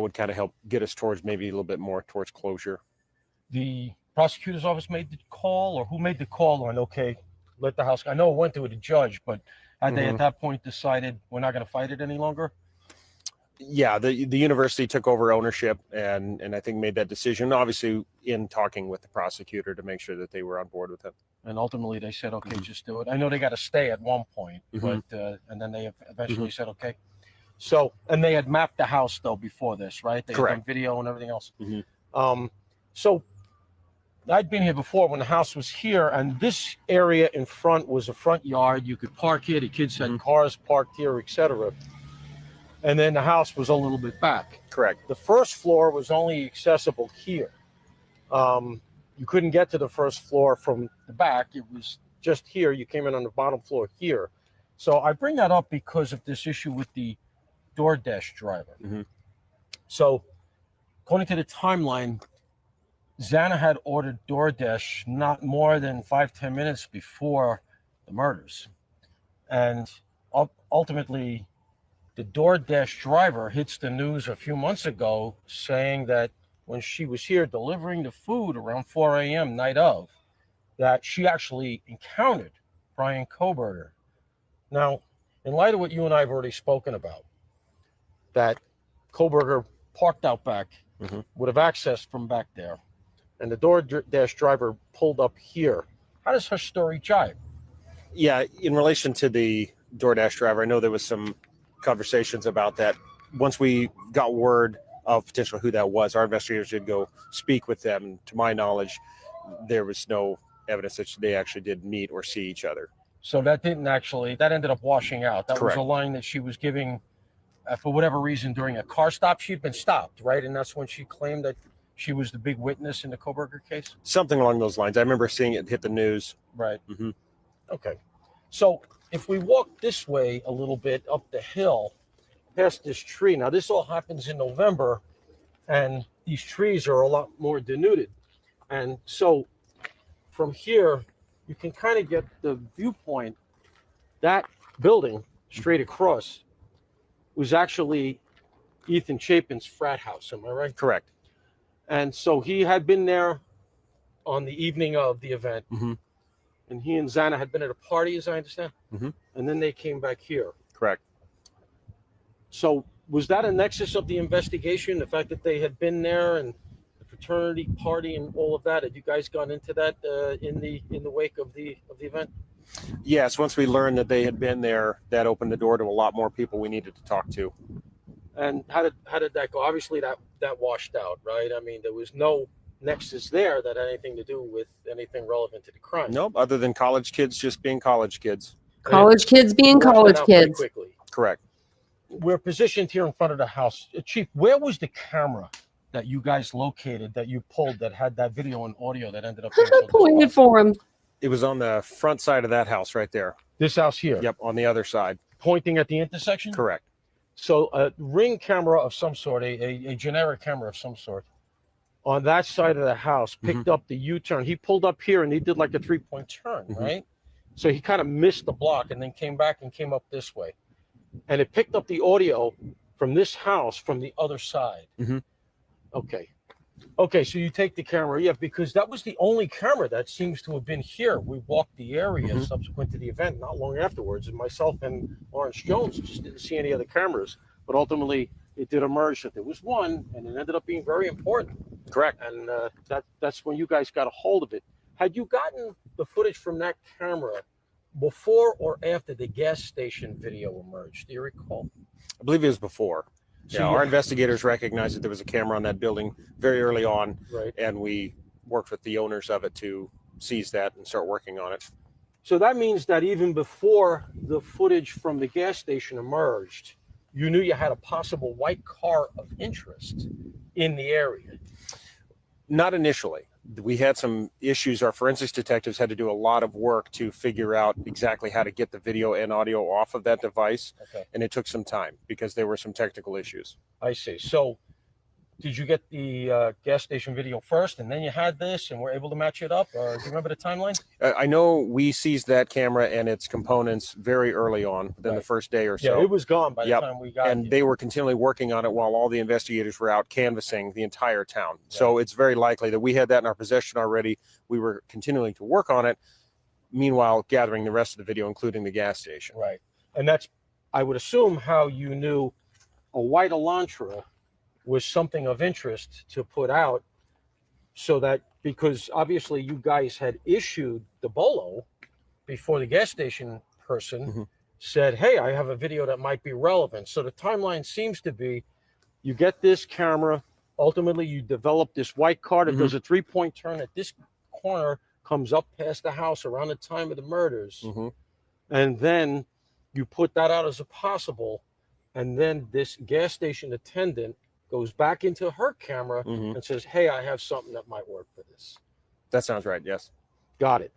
would kind of help get us towards maybe a little bit more towards closure. The prosecutor's office made the call, or who made the call on, okay, let the house, I know it went to the judge, but had they at that point decided we're not going to fight it any longer? Yeah, the university took over ownership and I think made that decision, obviously in talking with the prosecutor to make sure that they were on board with it. And ultimately they said, okay, just do it. I know they got to stay at one point, but and then they eventually said, okay. So, and they had mapped the house though before this, right? They had done video and everything else. So I'd been here before when the house was here, and this area in front was a front yard. You could park here. The kids had cars parked here, etc. And then the house was a little bit back. Correct. The first floor was only accessible here. You couldn't get to the first floor from the back. It was just here. You came in on the bottom floor here. So I bring that up because of this issue with the DoorDash driver. So according to the timeline, Xana had ordered DoorDash not more than 5-10 minutes before the murders. And ultimately, the DoorDash driver hits the news a few months ago saying that when she was here delivering the food around 4 a.m. night of, that she actually encountered Bryan Kohberger. Now, in light of what you and I have already spoken about, that Kohberger parked out back, would have accessed from back there, and the DoorDash driver pulled up here. How does her story jive? Yeah, in relation to the DoorDash driver, I know there was some conversations about that. Once we got word of potentially who that was, our investigators did go speak with them. And to my knowledge, there was no evidence that they actually did meet or see each other. So that ended up washing out. That Correct. was a line that she was giving for whatever reason during a car stop. She'd been stopped, right? And that's when she claimed that she was the big witness in the Kohberger case? Something along those lines. I remember seeing it hit the news. Right. Okay. So if we walk this way a little bit up the hill past this tree, now this all happens in November, and these trees are a lot more denuded. And so from here, you can kind of get the viewpoint. That building straight across was actually Ethan Chapin's frat house. Am I right? Correct. And so he had been there on the evening of the event. And he and Xana had been at a party, as I understand. And then they came back here. Correct. So was that a nexus of the investigation, the fact that they had been there and the fraternity party and all of that? Had you guys gone into that in the wake of the event? Yes, once we learned that they had been there, that opened the door to a lot more people we needed to talk to. And how did that go? Obviously that washed out, right? I mean, there was no nexus there that had anything to do with anything relevant to the crime. Nope, other than college kids just being college kids. College kids being college kids. Quickly. Correct. We're positioned here in front of the house. Chief, where was the camera that you guys located, that you pulled, that had that video and audio that ended up being so Pointed for him. It was on the front side of that house right there. This house here? Yep, on the other side. Pointing at the intersection? Correct. So a ring camera of some sort, a generic camera of some sort, on that side of the house picked up the U-turn. He pulled up here and he did like a 3-point turn, right? So he kind of missed the block and then came back and came up this way. And it picked up the audio from this house from the other side. Okay. Okay, so you take the camera, yeah, because that was the only camera that seems to have been here. We walked the area subsequent to the event, not long afterwards, and myself and Lawrence Jones just didn't see any other cameras. But ultimately, it did emerge that there was one, and it ended up being very important. Correct. And that's when you guys got a hold of it. Had you gotten the footage from that camera before or after the gas station video emerged? Do you recall? I believe it was before. So Yeah, our investigators recognized that there was a camera on that building very early on, right, and we worked with the owners of it to seize that and start working on it. So that means that even before the footage from the gas station emerged, you knew you had a possible white car of interest in the area. Not initially. we had some issues. Our forensics detectives had to do a lot of work to figure out exactly how to get the video and audio off of that device. Okay. And it took some time because there were some technical issues. I see. So did you get the gas station video first and then you had this and were able to match it up? Or do you remember the timeline? I know we seized that camera and its components very early on, within the first day or so. Yeah, it was gone by the time we got And they were continually working on it while all the investigators were out canvassing the entire town. So it's very likely that we had that in our possession already. We were continuing to work on it, meanwhile gathering the rest of the video, including the gas station. Right. And that's, I would assume, how you knew a white Elantra was something of interest to put out, so that, because obviously you guys had issued the bolo before the gas station person said, hey, I have a video that might be relevant. So the timeline seems to be, you get this camera, ultimately you develop this white car that does a 3-point turn at this corner, comes up past the house around the time of the murders, and then you put that out as a possible, and then this gas station attendant goes back into her camera and says, hey, I have something that might work for this. That sounds right, yes. Got it.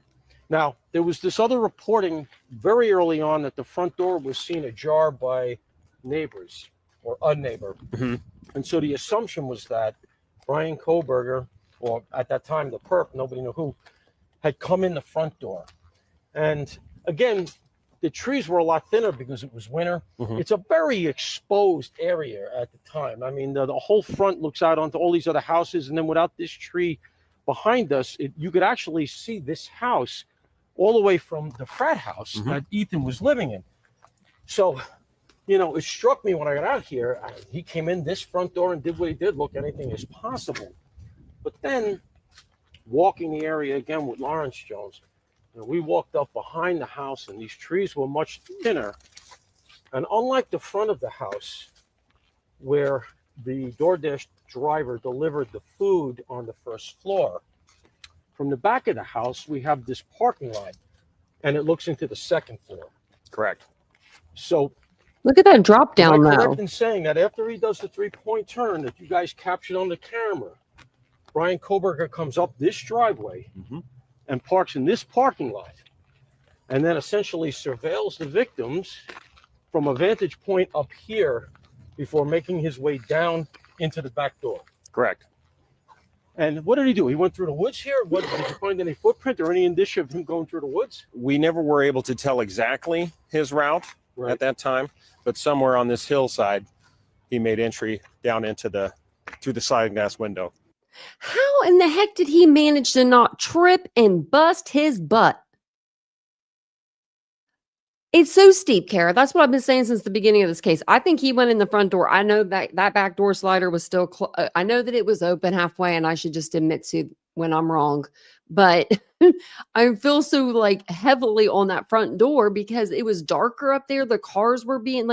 Now, there was this other reporting very early on that the front door was seen ajar by neighbors or a neighbor. And so the assumption was that Bryan Kohberger, or at that time the perp, nobody knew who, had come in the front door. And again, the trees were a lot thinner because it was winter. It's a very exposed area at the time. I mean, the whole front looks out onto all these other houses. And then without this tree behind us, you could actually see this house all the way from the frat house that Ethan was living in. So, you know, it struck me when I got out here, he came in this front door and did what he did. Look, anything is possible. But then walking the area again with Lawrence Jones, and we walked up behind the house, and these trees were much thinner. And unlike the front of the house, where the DoorDash driver delivered the food on the first floor, from the back of the house, we have this parking lot, and it looks into the second floor. Correct. So Look at that drop down, am I though. correct in saying that after he does the 3-point turn that you guys captured on the camera, Bryan Kohberger comes up this driveway and parks in this parking lot, and then essentially surveils the victims from a vantage point up here before making his way down into the back door? Correct. And what did he do? He went through the woods here? What, did you find any footprint or any indicia of him going through the woods? We never were able to tell exactly his route at that time, but somewhere on this hillside, he made entry down into through the sliding glass window. How in the heck did he manage to not trip and bust his butt? It's so steep, Kara. That's what I've been saying since the beginning of this case. I think he went in the front door. I know that back door slider was still I know that it was open halfway, and I should just admit to when I'm wrong. But I feel so like heavily on that front door because it was darker up there. The cars were being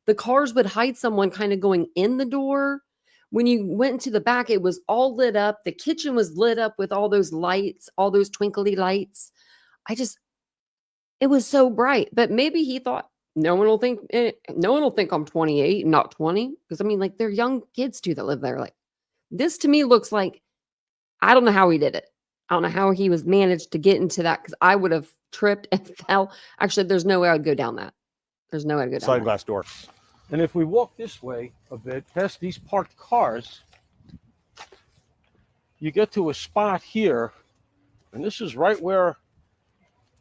the cars would hide someone kind of going in the door. When you went into the back, it was all lit up. The kitchen was lit up with all those lights, all those twinkly lights. It was so bright, but maybe he thought no one will think I'm 28, not 20. Because I mean, like, they're young kids too that live there. Like, this to me looks like, I don't know how he did it. I don't know how he was managed to get into that, because I would have tripped and fell. Actually, there's no way I would go down that. There's no way to go down Sliding that. glass door. And if we walk this way a bit, past these parked cars, you get to a spot here, and this is right where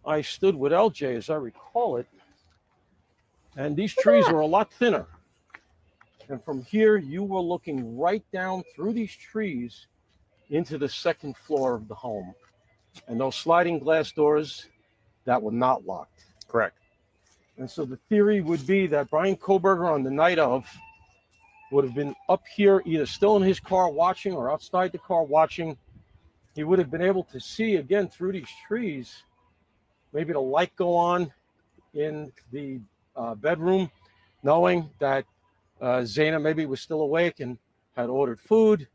I stood with LJ, as I recall it. And these trees are a lot thinner. And from here, you were looking right down through these trees into the second floor of the home. And those sliding glass doors that were not locked. Correct. And so the theory would be that Bryan Kohberger on the night of would have been up here, either still in his car watching or outside the car watching. He would have been able to see again through these trees, maybe the light go on in the bedroom, knowing that Zaina maybe was still awake and had ordered food,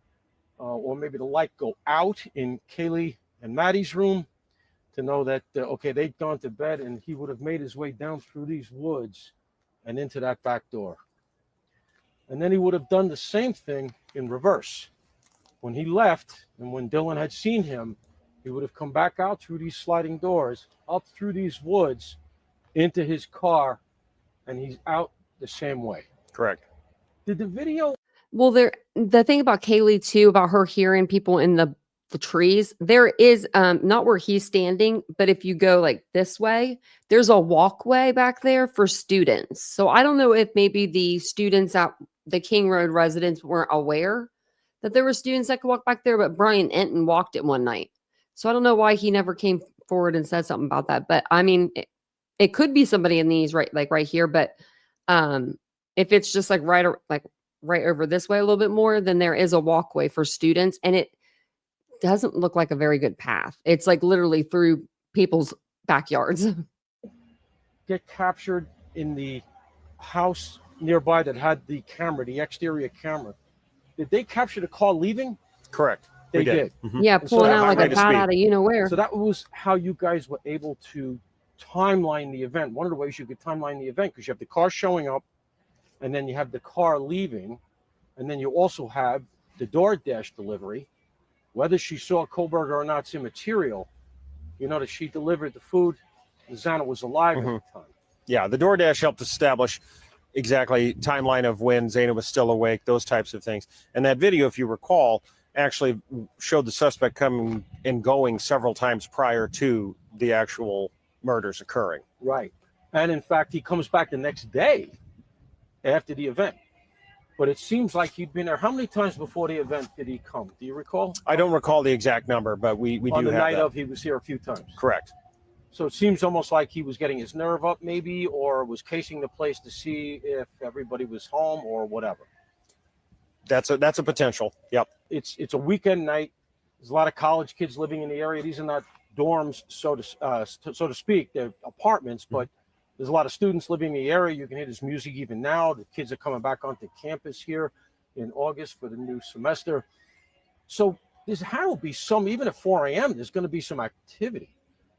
or maybe the light go out in Kaylee and Maddie's room to know that, okay, they'd gone to bed, and he would have made his way down through these woods and into that back door. And then he would have done the same thing in reverse. When he left and when Dylan had seen him, he would have come back out through these sliding doors, up through these woods, into his car, and he's out the same way. Correct. Did the video? Well, the thing about Kaylee too, about her hearing people in the trees, there is not where he's standing, but if you go like this way, there's a walkway back there for students. So I don't know if maybe the students at the King Road residents weren't aware that there were students that could walk back there, but Brian Enton walked it one night. So I don't know why he never came forward and said something about that. But I mean, it could be somebody in these right here. But if it's just like right over this way a little bit more, then there is a walkway for students, and it doesn't look like a very good path. It's like literally through people's backyards. Get captured in the house nearby that had the camera, the exterior camera. Did they capture the car leaving? Correct. They We did. Mhm. Yeah, And so pulling that out might like rate a of bat speed. out of you know where. So that was how you guys were able to timeline the event. One of the ways you could timeline the event, because you have the car showing up, and then you have the car leaving, and then you also have the DoorDash delivery. Whether she saw Kohberger or not is immaterial. You know that she delivered the food. Zana was alive at the time. Yeah, the DoorDash helped establish exactly timeline of when Zana was still awake, those types of things. And that video, if you recall, actually showed the suspect coming and going several times prior to the actual murders occurring. Right. And in fact, he comes back the next day after the event. But it seems like he'd been there. How many times before the event did he come? Do you recall? I don't recall the exact number, but we On do the have night that. of, he was here a few times. Correct. So it seems almost like he was getting his nerve up maybe, or was casing the place to see if everybody was home or whatever. That's a potential. Yep. It's a weekend night. There's a lot of college kids living in the area. These are not dorms, so to speak. They're apartments, but there's a lot of students living in the area. You can hear this music even now. The kids are coming back onto campus here in August for the new semester. So there's had to be some, even at 4 a.m., there's going to be some activity.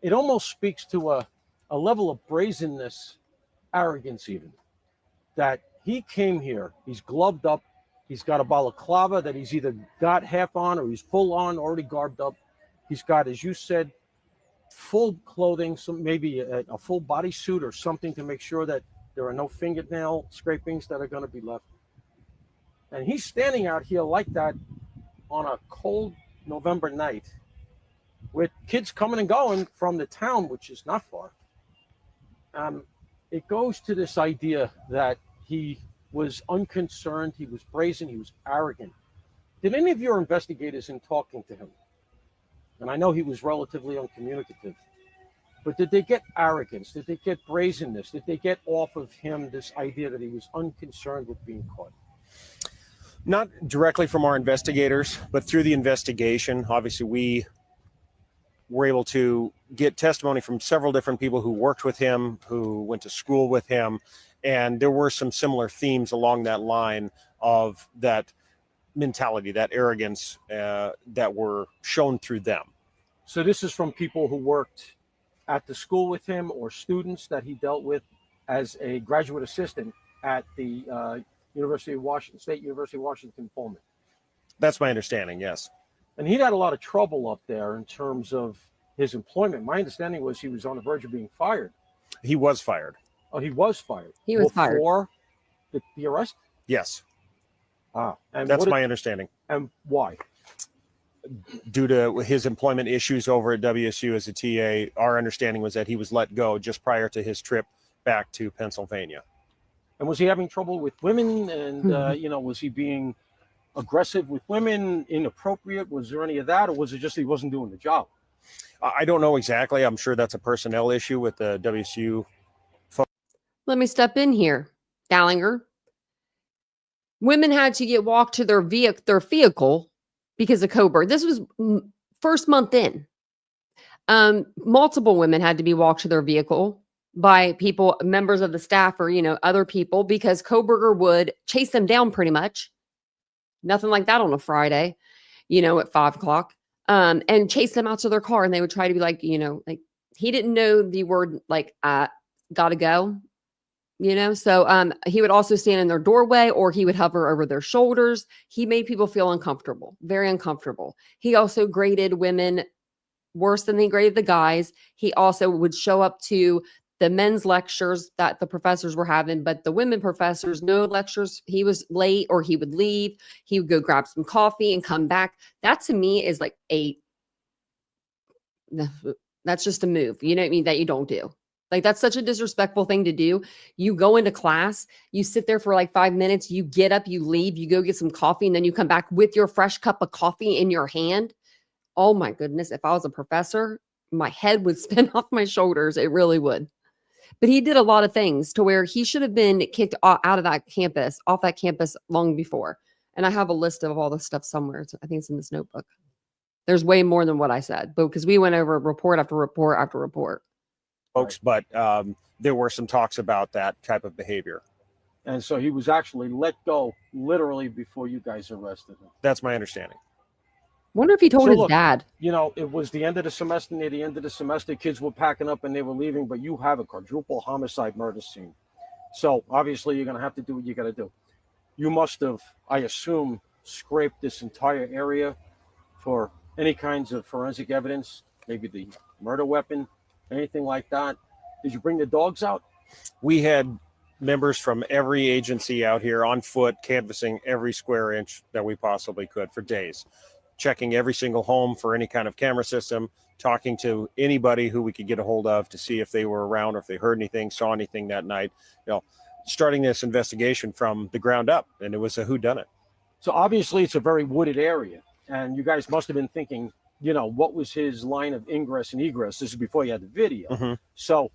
It almost speaks to a level of brazenness, arrogance even, that he came here, he's gloved up, he's got a balaclava that he's either got half on or he's full on, already garbed up. He's got, as you said, full clothing, some maybe a full body suit or something to make sure that there are no fingernail scrapings that are going to be left. And he's standing out here like that on a cold November night with kids coming and going from the town, which is not far. It goes to this idea that he was unconcerned, he was brazen, he was arrogant. Did any of your investigators in talking to him, and I know he was relatively uncommunicative, but did they get arrogance? Did they get brazenness? Did they get off of him this idea that he was unconcerned with being caught? Not directly from our investigators, but through the investigation, obviously we were able to get testimony from several different people who worked with him, who went to school with him, and there were some similar themes along that line of that mentality, that arrogance that were shown through them. So this is from people who worked at the school with him or students that he dealt with as a graduate assistant at the University of Washington, State University of Washington, Pullman. That's my understanding, yes. And he'd had a lot of trouble up there in terms of his employment. My understanding was he was on the verge of being fired. He was fired. Oh, he was fired. He was fired. Before the arrest? Yes, And that's what my understanding. And why? Due to his employment issues over at WSU as a TA, our understanding was that he was let go just prior to his trip back to Pennsylvania. And was he having trouble with women? And, was he being aggressive with women, inappropriate? Was there any of that? Or was it just he wasn't doing the job? I don't know exactly. I'm sure that's a personnel issue with the WSU. Let me step in here, Dahlinger. Women had to get walked to their vehicle because of Kohberger. This was first month in. Multiple women had to be walked to their vehicle by people, members of the staff or, other people, because Kohberger would chase them down pretty much. Nothing like that on a Friday, at 5 o'clock, and chase them out to their car. And they would try to be like, he didn't know the word, like, gotta go. You know, so he would also stand in their doorway or he would hover over their shoulders. He made people feel uncomfortable, very uncomfortable. He also graded women worse than he graded the guys. He also would show up to the men's lectures that the professors were having, but the women professors, no lectures. He was late or he would leave. He would go grab some coffee and come back. That to me is like that's just a move. You know what I mean? That you don't do. Like, that's such a disrespectful thing to do. You go into class, you sit there for like 5 minutes, you get up, you leave, you go get some coffee, and then you come back with your fresh cup of coffee in your hand. Oh my goodness. If I was a professor, my head would spin off my shoulders. It really would. But he did a lot of things to where he should have been kicked out of that campus, off that campus long before. And I have a list of all the stuff somewhere. I think it's in this notebook. There's way more than what I said, but because we went over report after report after report. Folks, but there were some talks about that type of behavior. And so he was actually let go literally before you guys arrested him. That's my understanding. Wonder if he told So his look, dad. You know, it was the end of the semester. Near the end of the semester, kids were packing up and they were leaving, but you have a quadruple homicide murder scene. So obviously you're going to have to do what you got to do. You must have, I assume, scraped this entire area for any kinds of forensic evidence, maybe the murder weapon, anything like that. Did you bring the dogs out? We had members from every agency out here on foot, canvassing every square inch that we possibly could for days, checking every single home for any kind of camera system, talking to anybody who we could get a hold of to see if they were around or if they heard anything, saw anything that night. You know, starting this investigation from the ground up, and it was a whodunit. So obviously it's a very wooded area, and you guys must have been thinking, you know, what was his line of ingress and egress? This is before you had the video. Mm-hmm. So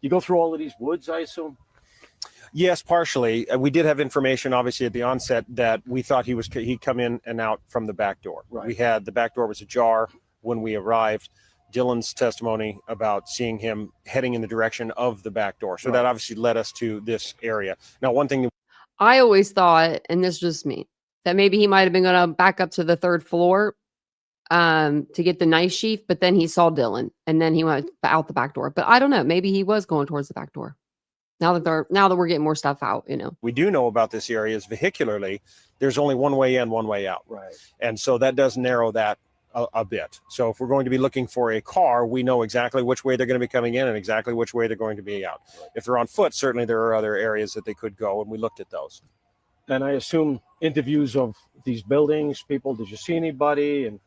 you go through all of these woods, I assume? Yes, partially. We did have information, obviously, at the onset that we thought he'd come in and out from the back door. Right. We had the back door was ajar when we arrived. Dylan's testimony about seeing him heading in the direction of the back door. So that obviously led us to this area. Now, one thing I always thought, and this is just me, that maybe he might have been going to back up to the third floor to get the knife sheath, but then he saw Dylan and then he went out the back door. But I don't know. Maybe he was going towards the back door. Now that we're getting more stuff out, you know. we do know about this area is vehicularly, there's only one way in, one way out. Right. And so that does narrow that a bit. So if we're going to be looking for a car, we know exactly which way they're going to be coming in and exactly which way they're going to be out. Right. If they're on foot, certainly there are other areas that they could go, and we looked at those. And I assume interviews of these buildings, people, did you see anybody? And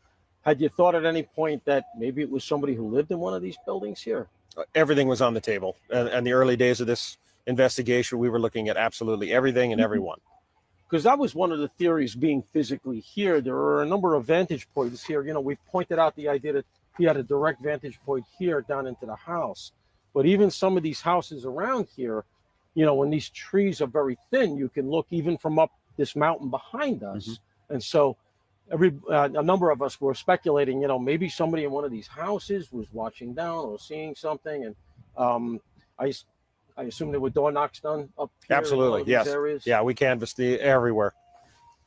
had you thought at any point that maybe it was somebody who lived in one of these buildings here? Everything was on the table. And the early days of this investigation, we were looking at absolutely everything and everyone. Because that was one of the theories being physically here. There are a number of vantage points here. You know, we've pointed out the idea that he had a direct vantage point here down into the house. But even some of these houses around here, you know, when these trees are very thin, you can look even from up this mountain behind us. Mm-hmm. And so a number of us were speculating, you know, maybe somebody in one of these houses was watching down or seeing something. And I assume there were door knocks done up here. Absolutely, in yes. These areas. Yeah, we canvassed everywhere.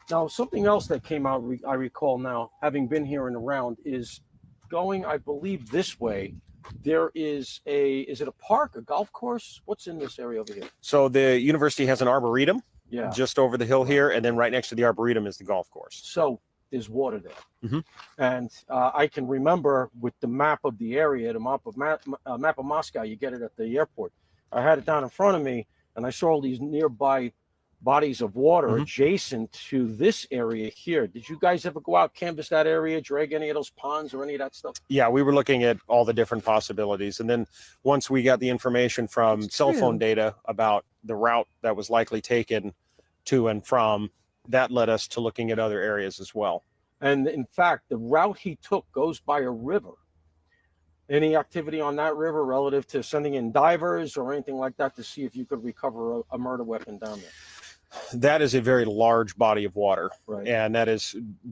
Now, something else that came out, I recall now, having been here and around, is going, I believe, this way. There is is it a park, a golf course? What's in this area over here? So the university has an arboretum just over the hill here, and then right next to the arboretum is the golf course. So there's water there. Mm-hmm. And I can remember with the map of the area, the map of Moscow, you get it at the airport. I had it down in front of me, and I saw all these nearby bodies of water adjacent to this area here. Did you guys ever go out, canvass that area, drag any of those ponds or any of that stuff? Yeah, we were looking at all the different possibilities. And then once we got the information from cell phone data about the route that was likely taken to and from, that led us to looking at other areas as well. And in fact, the route he took goes by a river. Any activity on that river relative to sending in divers or anything like that to see if you could recover a murder weapon down there? That is a very large body of water, right. And that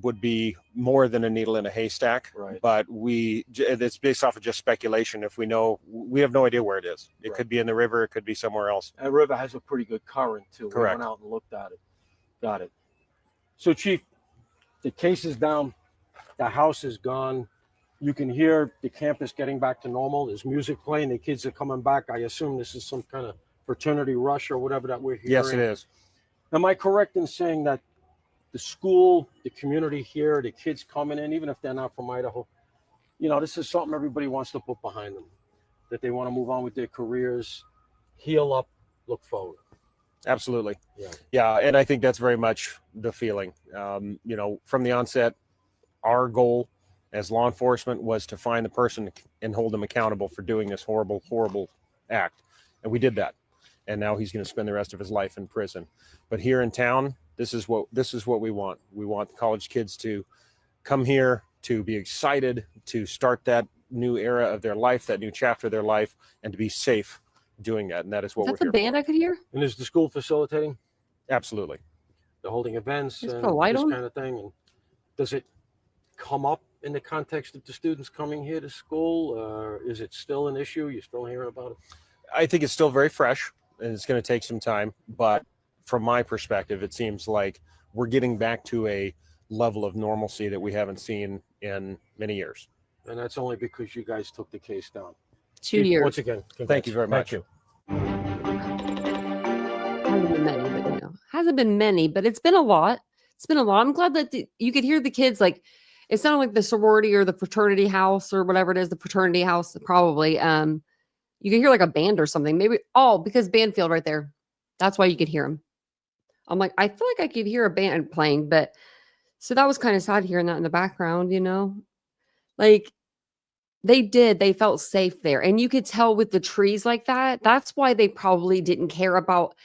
would be more than a needle in a haystack. Right. But it's based off of just speculation. If we have no idea where it is. It could be in the river. It could be somewhere else. And the river has a pretty good current too. Correct. We went out and looked at it. Got it. So, Chief, the case is down. The house is gone. You can hear the campus getting back to normal. There's music playing. The kids are coming back. I assume this is some kind of fraternity rush or whatever that we're hearing. Yes, it is. Am I correct in saying that the school, the community here, the kids coming in, even if they're not from Idaho, you know, this is something everybody wants to put behind them, that they want to move on with their careers, heal up, look forward. Absolutely. Yeah. Yeah. And I think that's very much the feeling. You know, from the onset, our goal as law enforcement was to find the person and hold them accountable for doing this horrible, horrible act. And we did that. And now he's going to spend the rest of his life in prison. But here in town, this is what we want. We want the college kids to come here, to be excited, to start that new era of their life, that new chapter of their life, and to be safe doing that. And that is what That's we're a here band for. I could hear. And is the school facilitating? Absolutely. They're holding events Just and put a light this on? kind of thing. And does it come up in the context of the students coming here to school? Is it still an issue? You're still hearing about it? I think it's still very fresh and it's going to take some time. But from my perspective, it seems like we're getting back to a level of normalcy that we haven't seen in many years. And that's only because you guys took the case down. 2 years. Once again, congrats. Thank you very much. Thank you. Hasn't been many, but hasn't been many, but it's been a lot. It's been a lot. I'm glad that you could hear the kids. Like, it sounded like the sorority or the fraternity house or whatever it is, the fraternity house, probably. You could hear like a band or something, maybe. Oh, because Banfield right there. That's why you could hear them. I'm like, I feel like I could hear a band playing, but so that was kind of sad hearing that in the background, you know, like they felt safe there. And you could tell with the trees like that. That's why they probably didn't care about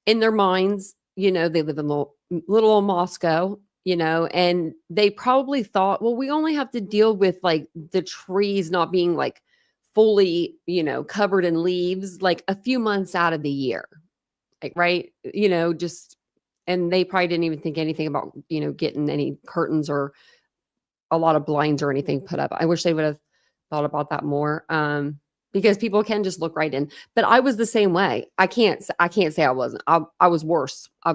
in their minds, you know, they live in little old Moscow, you know, and they probably thought, well, we only have to deal with like the trees not being like fully, you know, covered in leaves, like a few months out of the year. Like, right. You know, just, and they probably didn't even think anything about, you know, getting any curtains or a lot of blinds or anything put up. I wish they would have thought about that more. Because people can just look right in. But I was the same way. I can't say I wasn't. I was worse. I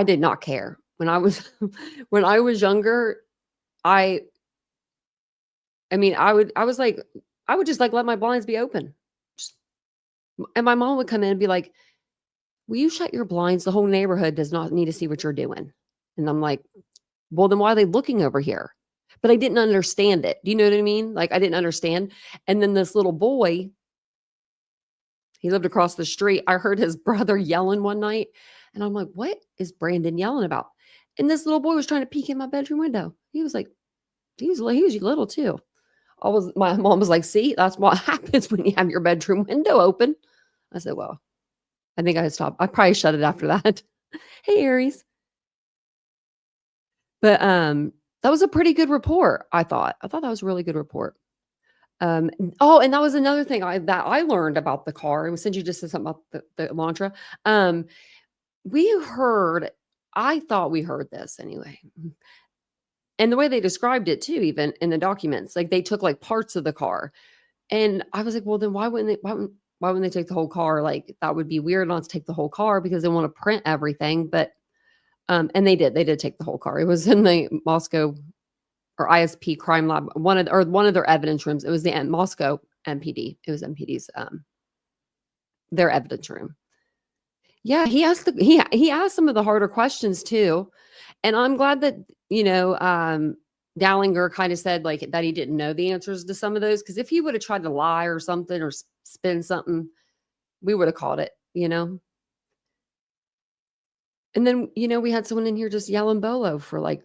did not care. When I was younger, I would just like let my blinds be open. And my mom would come in and be like, "Will you shut your blinds? The whole neighborhood does not need to see what you're doing." And I'm like, "Well, then why are they looking over here?" But I didn't understand it. Do you know what I mean? Like, I didn't understand. And then this little boy, he lived across the street. I heard his brother yelling one night. And I'm like, what is Brandon yelling about? And this little boy was trying to peek in my bedroom window. He was little too. My mom was like, see, that's what happens when you have your bedroom window open. I said, well, I think I stopped. I probably shut it after that. Hey, Aries. But, that was a pretty good report, I thought. I thought that was a really good report. And that was another thing that I learned about the car. It was since you just said something about the Elantra. I thought we heard this anyway. And the way they described it too, even in the documents, like they took like parts of the car. And I was like, well, then why wouldn't they take the whole car? Like that would be weird not to take the whole car because they want to print everything. But and they did take the whole car. It was in the Moscow or ISP crime lab, one of their evidence rooms. It was the Moscow MPD. It was MPD's, their evidence room. Yeah. He asked some of the harder questions too. And I'm glad that, you know, Dahlinger kind of said like that he didn't know the answers to some of those. Cause if he would have tried to lie or something or spin something, we would have caught it, you know? And then, you know, we had someone in here just yelling Bolo for like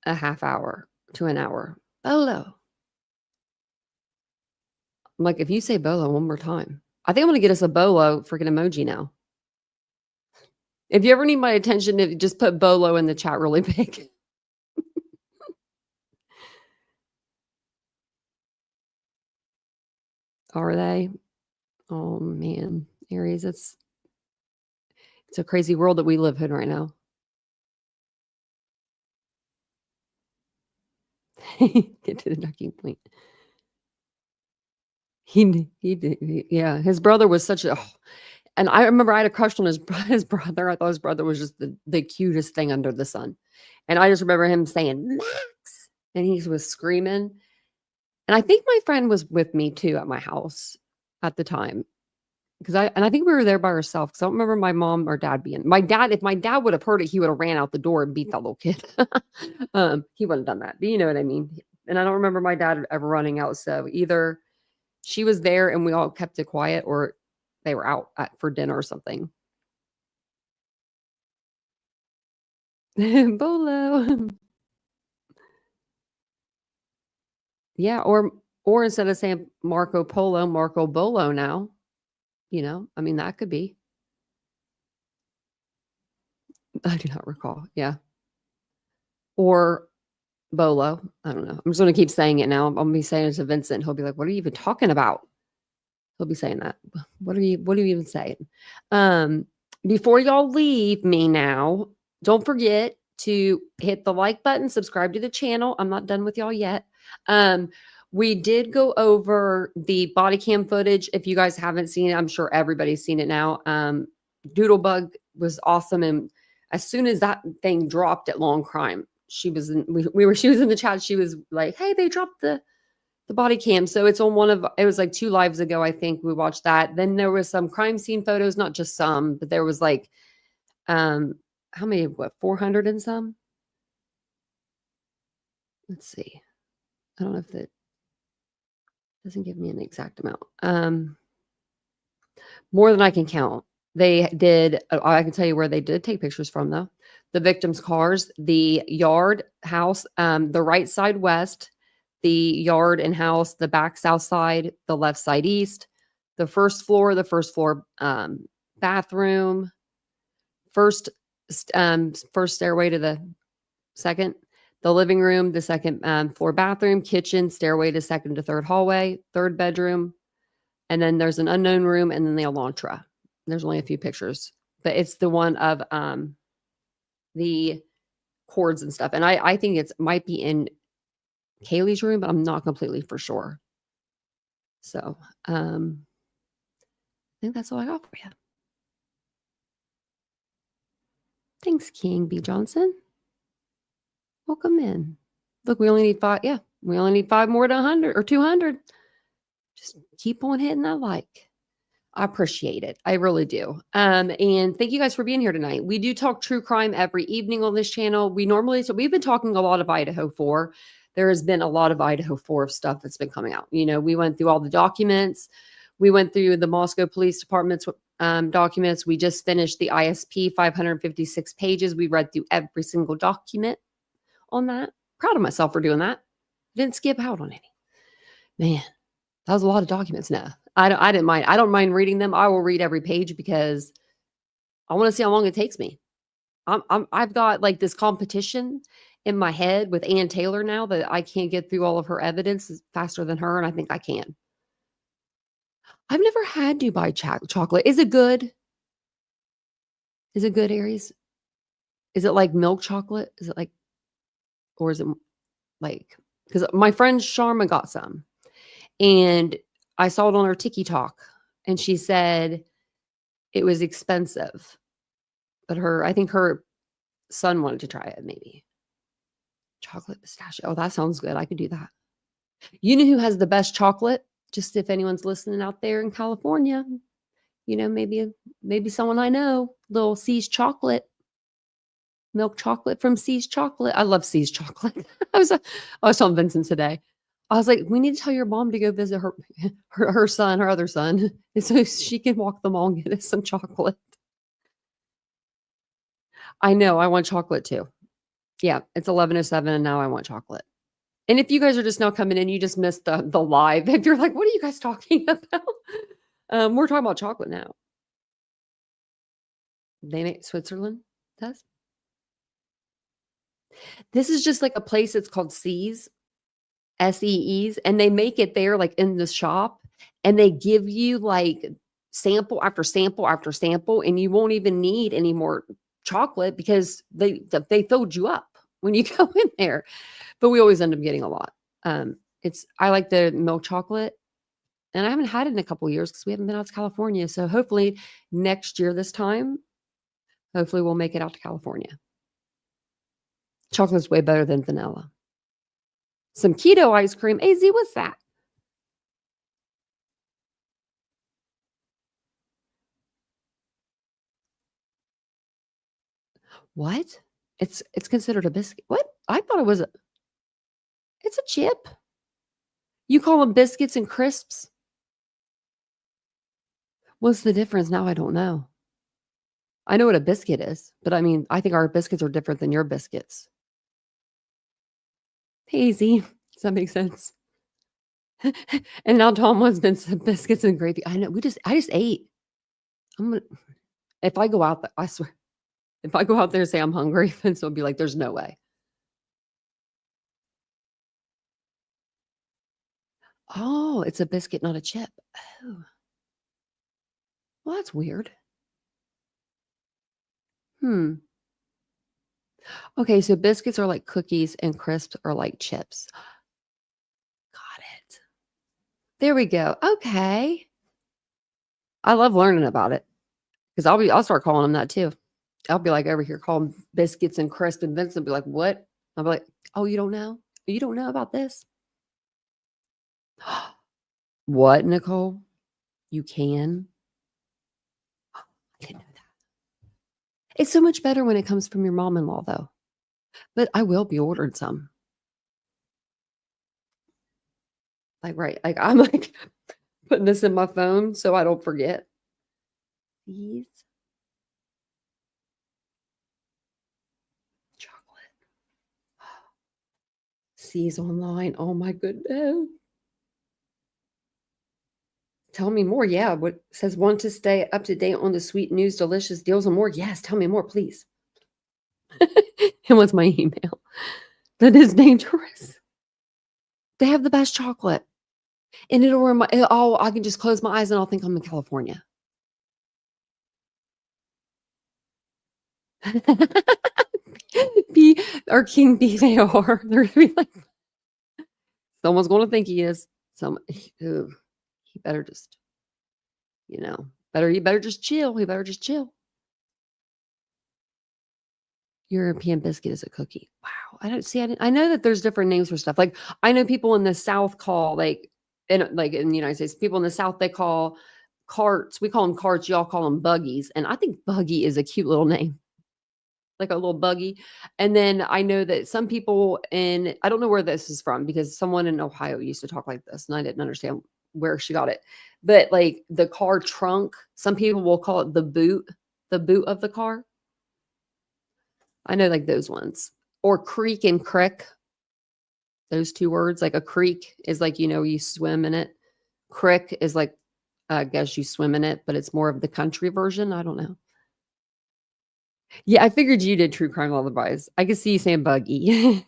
a half hour to an hour. Bolo. I'm like, if you say Bolo one more time, I think I'm going to get us a Bolo freaking emoji now. If you ever need my attention, just put Bolo in the chat really big. Are they? Oh man, Aries, it's a crazy world that we live in right now. Get to the docking point. Yeah. His brother was such a, and I remember I had a crush on his brother. I thought his brother was just the cutest thing under the sun. And I just remember him saying, Max, and he was screaming. And I think my friend was with me too at my house. at the time. I think we were there by ourselves. Because I don't remember my mom or dad being. My dad, if my dad would have heard it, he would have ran out the door and beat that little kid. He wouldn't have done that. But you know what I mean? And I don't remember my dad ever running out. So either she was there and we all kept it quiet, or they were out for dinner or something. Bolo. Yeah, or instead of saying Marco Polo, Marco Bolo now. You know, I mean, that could be. I do not recall. Yeah. Or Bolo. I don't know. I'm just going to keep saying it now. I'm going to be saying it to Vincent. He'll be like, what are you even talking about? He'll be saying that. What are you even saying? Before y'all leave me now, don't forget to hit the like button, subscribe to the channel. I'm not done with y'all yet. We did go over the body cam footage. If you guys haven't seen it, I'm sure everybody's seen it now. Doodlebug was awesome. And as soon as that thing dropped at Long Crime, she was in the chat. She was like, hey, they dropped the body cam. So it's on it was like 2 lives ago. I think we watched that. Then there was some crime scene photos, not just some, but there was like, how many, 400 and some? Let's see. I don't know if that doesn't give me an exact amount. More than I can count. They did, I can tell you where they did take pictures from though. The victims' cars, the yard, house, the right side west, the yard and house, the back south side, the left side east, the first floor bathroom, first stairway to the second, the living room, the second floor bathroom, kitchen, stairway to second to third hallway, third bedroom, and then there's an unknown room, and then the Elantra. There's only a few pictures, but it's the one of the cords and stuff. And I think it might be in Kaylee's room, but I'm not completely for sure. So I think that's all I got for you. Thanks, King B. Johnson. Welcome in. Look, we only need 5. Yeah, we only need 5 more to 100 or 200. Just keep on hitting that like. I appreciate it. I really do. And thank you guys for being here tonight. We do talk true crime every evening on this channel. We've been talking a lot of Idaho 4. There has been a lot of Idaho 4 stuff that's been coming out. You know, we went through all the documents. We went through the Moscow Police Department's documents. We just finished the ISP, 556 pages. We read through every single document on that. Proud of myself for doing that. Didn't skip out on any. Man, that was a lot of documents now. I didn't mind. I don't mind reading them. I will read every page because I want to see how long it takes me. I've got like this competition in my head with Ann Taylor now that I can't get through all of her evidence faster than her, and I think I can. I've never had Dubai chocolate. Is it good? Is it good, Aries? Is it like milk chocolate? Is it like, or is it like, because my friend Sharma got some, and I saw it on her TikTok, and she said it was expensive, but I think her son wanted to try it. Maybe chocolate pistachio. Oh, that sounds good. I could do that. You know who has the best chocolate? Just if anyone's listening out there in California, you know, maybe someone I know, little C's chocolate, milk chocolate from C's chocolate. I love C's chocolate. I was telling Vincent today. I was like, we need to tell your mom to go visit her son, her other son, and so she can walk the mall and get us some chocolate. I know, I want chocolate too. Yeah, it's 11:07 and now I want chocolate. And if you guys are just now coming in, you just missed the live. If you're like, what are you guys talking about? We're talking about chocolate now. They make Switzerland does. This is just like a place. It's called C's. SEEs, and they make it there like in the shop, and they give you like sample after sample after sample, and you won't even need any more chocolate because they filled you up when you go in there. But we always end up getting a lot. I like the milk chocolate, and I haven't had it in a couple of years because we haven't been out to California. So hopefully next year this time, hopefully we'll make it out to California. Chocolate's way better than vanilla. Some keto ice cream. AZ, what's that? What? It's considered a biscuit. What? I thought it's a chip. You call them biscuits and crisps? What's the difference? Now I don't know. I know what a biscuit is, but I mean, I think our biscuits are different than your biscuits. Hazy. Does that make sense? And now Tom wants been some biscuits and gravy. I know. I just ate. If I go out there, I swear, if I go out there and say I'm hungry, Vince will be like, there's no way. Oh, it's a biscuit, not a chip. Oh. Well, that's weird. Okay, so biscuits are like cookies and crisps are like chips. Got it. There we go. Okay. I love learning about it because I'll start calling them that too. I'll be like over here calling biscuits and crisp, and Vince will be like, what? I'll be like, oh, you don't know? You don't know about this? What, Nicole? You can? I didn't know that. It's so much better when it comes from your mom-in-law, though. But I will be ordering some. Like, right. Like, I'm like putting this in my phone so I don't forget. These. Chocolate. Sees online. Oh my goodness. Tell me more. Yeah. What says want to stay up to date on the sweet news, delicious deals and more? Yes. Tell me more, please. And what's my email? That is dangerous. They have the best chocolate. And it'll remind, oh, I can just close my eyes and I'll think I'm in California. B or King B, they are. They're gonna be like, someone's going to think he is. He better just, you better just chill. He better just chill. European biscuit is a cookie. Wow. I know that there's different names for stuff. Like I know people in the South call in the United States, people in the South, they call carts. We call them carts. Y'all call them buggies. And I think buggy is a cute little name. Like a little buggy. And then I know that some people I don't know where this is from because someone in Ohio used to talk like this and I didn't understand where she got it. But like the car trunk, some people will call it the boot of the car. I know like those ones. Or creek and crick. Those two words. Like a creek is like, you swim in it. Crick is like, I guess you swim in it, but it's more of the country version. I don't know. Yeah, I figured you did true crime lullabies. I could see you saying buggy.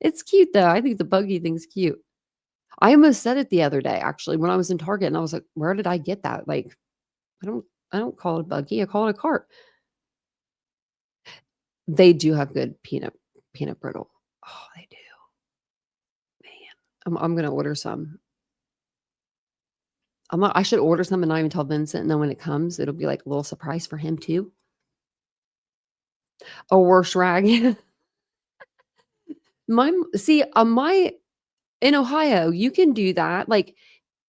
It's cute though. I think the buggy thing's cute. I almost said it the other day, actually, when I was in Target, and I was like, where did I get that? Like, I don't call it a buggy. I call it a cart. They do have good peanut brittle. Oh, they do. Man, I'm gonna order some. I should order some and not even tell Vincent, and then when it comes, it'll be like a little surprise for him too. A worse rag. In Ohio, you can do that. Like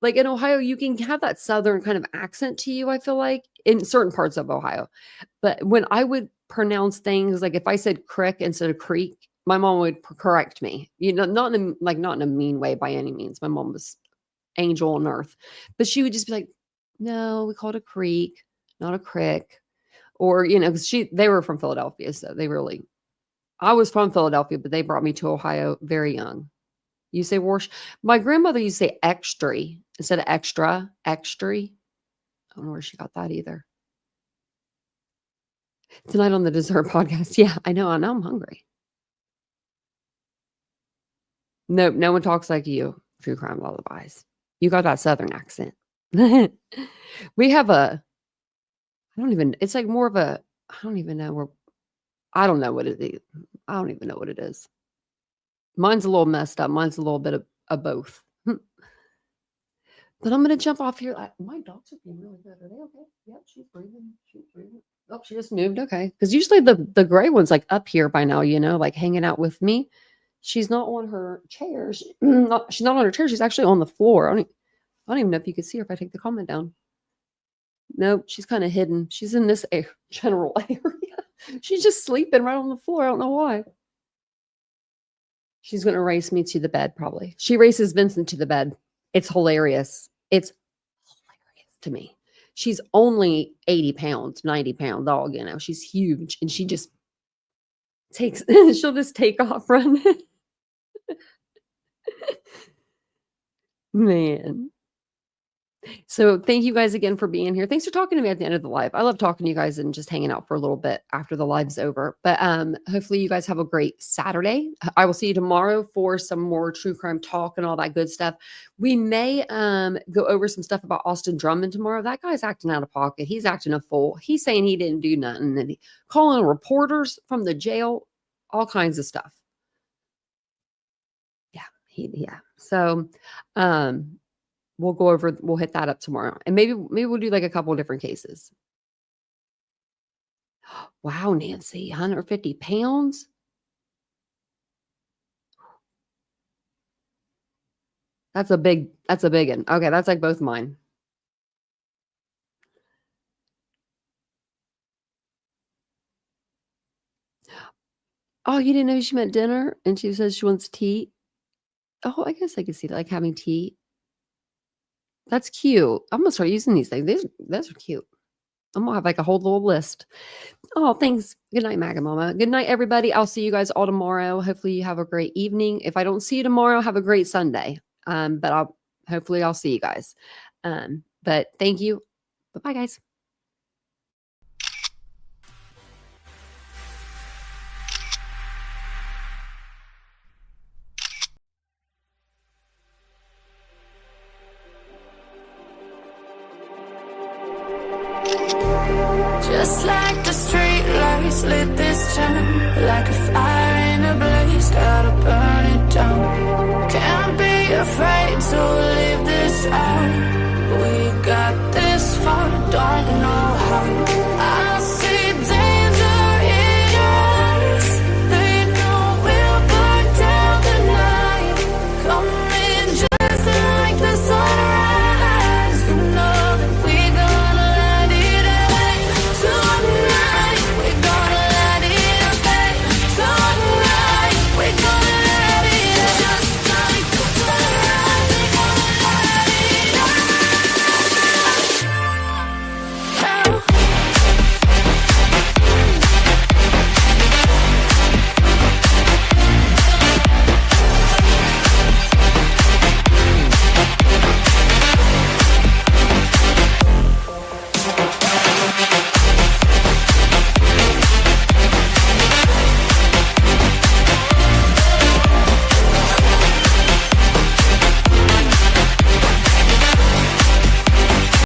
in Ohio, you can have that Southern kind of accent to you, I feel like, in certain parts of Ohio. But when I would pronounce things, like if I said crick instead of creek, my mom would correct me. Not in a mean way by any means. My mom was angel on earth. But she would just be like, no, we call it a creek, not a crick. Or, because they were from Philadelphia. So I was from Philadelphia, but they brought me to Ohio very young. You say wash. My grandmother used to say extra instead of extra. I don't know where she got that either. Tonight on the dessert podcast. Yeah, I know. I'm hungry. Nope, no one talks like you. True crime lullabies. You got that Southern accent. We have it's like more of a, I don't even know what it is. I don't even know what it is. Mine's a little messed up. Mine's a little bit of both. But I'm going to jump off here. My dogs are being really good. Are they okay? Yep, she's breathing. Oh, she just moved. Okay. Because usually the gray one's like up here by now, like hanging out with me. She's not on her chair. She's not on her chair. She's actually on the floor. I don't even know if you could see her if I take the comment down. Nope, she's kind of hidden. She's in this general area. She's just sleeping right on the floor. I don't know why. She's going to race me to the bed, probably. She races Vincent to the bed. It's hilarious. It's hilarious to me. She's only 80 pounds, 90-pound dog, you know. She's huge. And she just takes, she'll just take off running. Man. So thank you guys again for being here. Thanks for talking to me at the end of the live. I love talking to you guys and just hanging out for a little bit after the live's over. But hopefully you guys have a great Saturday. I will see you tomorrow for some more true crime talk and all that good stuff. We may go over some stuff about Austin Drummond tomorrow. That guy's acting out of pocket. He's acting a fool. He's saying he didn't do nothing. And he calling reporters from the jail, all kinds of stuff. Yeah. So we'll hit that up tomorrow. And maybe we'll do like a couple of different cases. Wow, Nancy, 150 pounds. That's a big one. Okay, that's like both mine. Oh, you didn't know she meant dinner? And she says she wants tea. Oh, I guess I can see that, like having tea. That's cute. I'm gonna start using these things. Those are cute. I'm gonna have like a whole little list. Oh, thanks. Good night, Maga Mama. Good night, everybody. I'll see you guys all tomorrow. Hopefully you have a great evening. If I don't see you tomorrow, have a great Sunday. But hopefully I'll see you guys. But thank you. Bye-bye, guys. Just like the street lights lit this town, like a fire in a blaze, gotta burn it down. Can't be afraid to leave this out.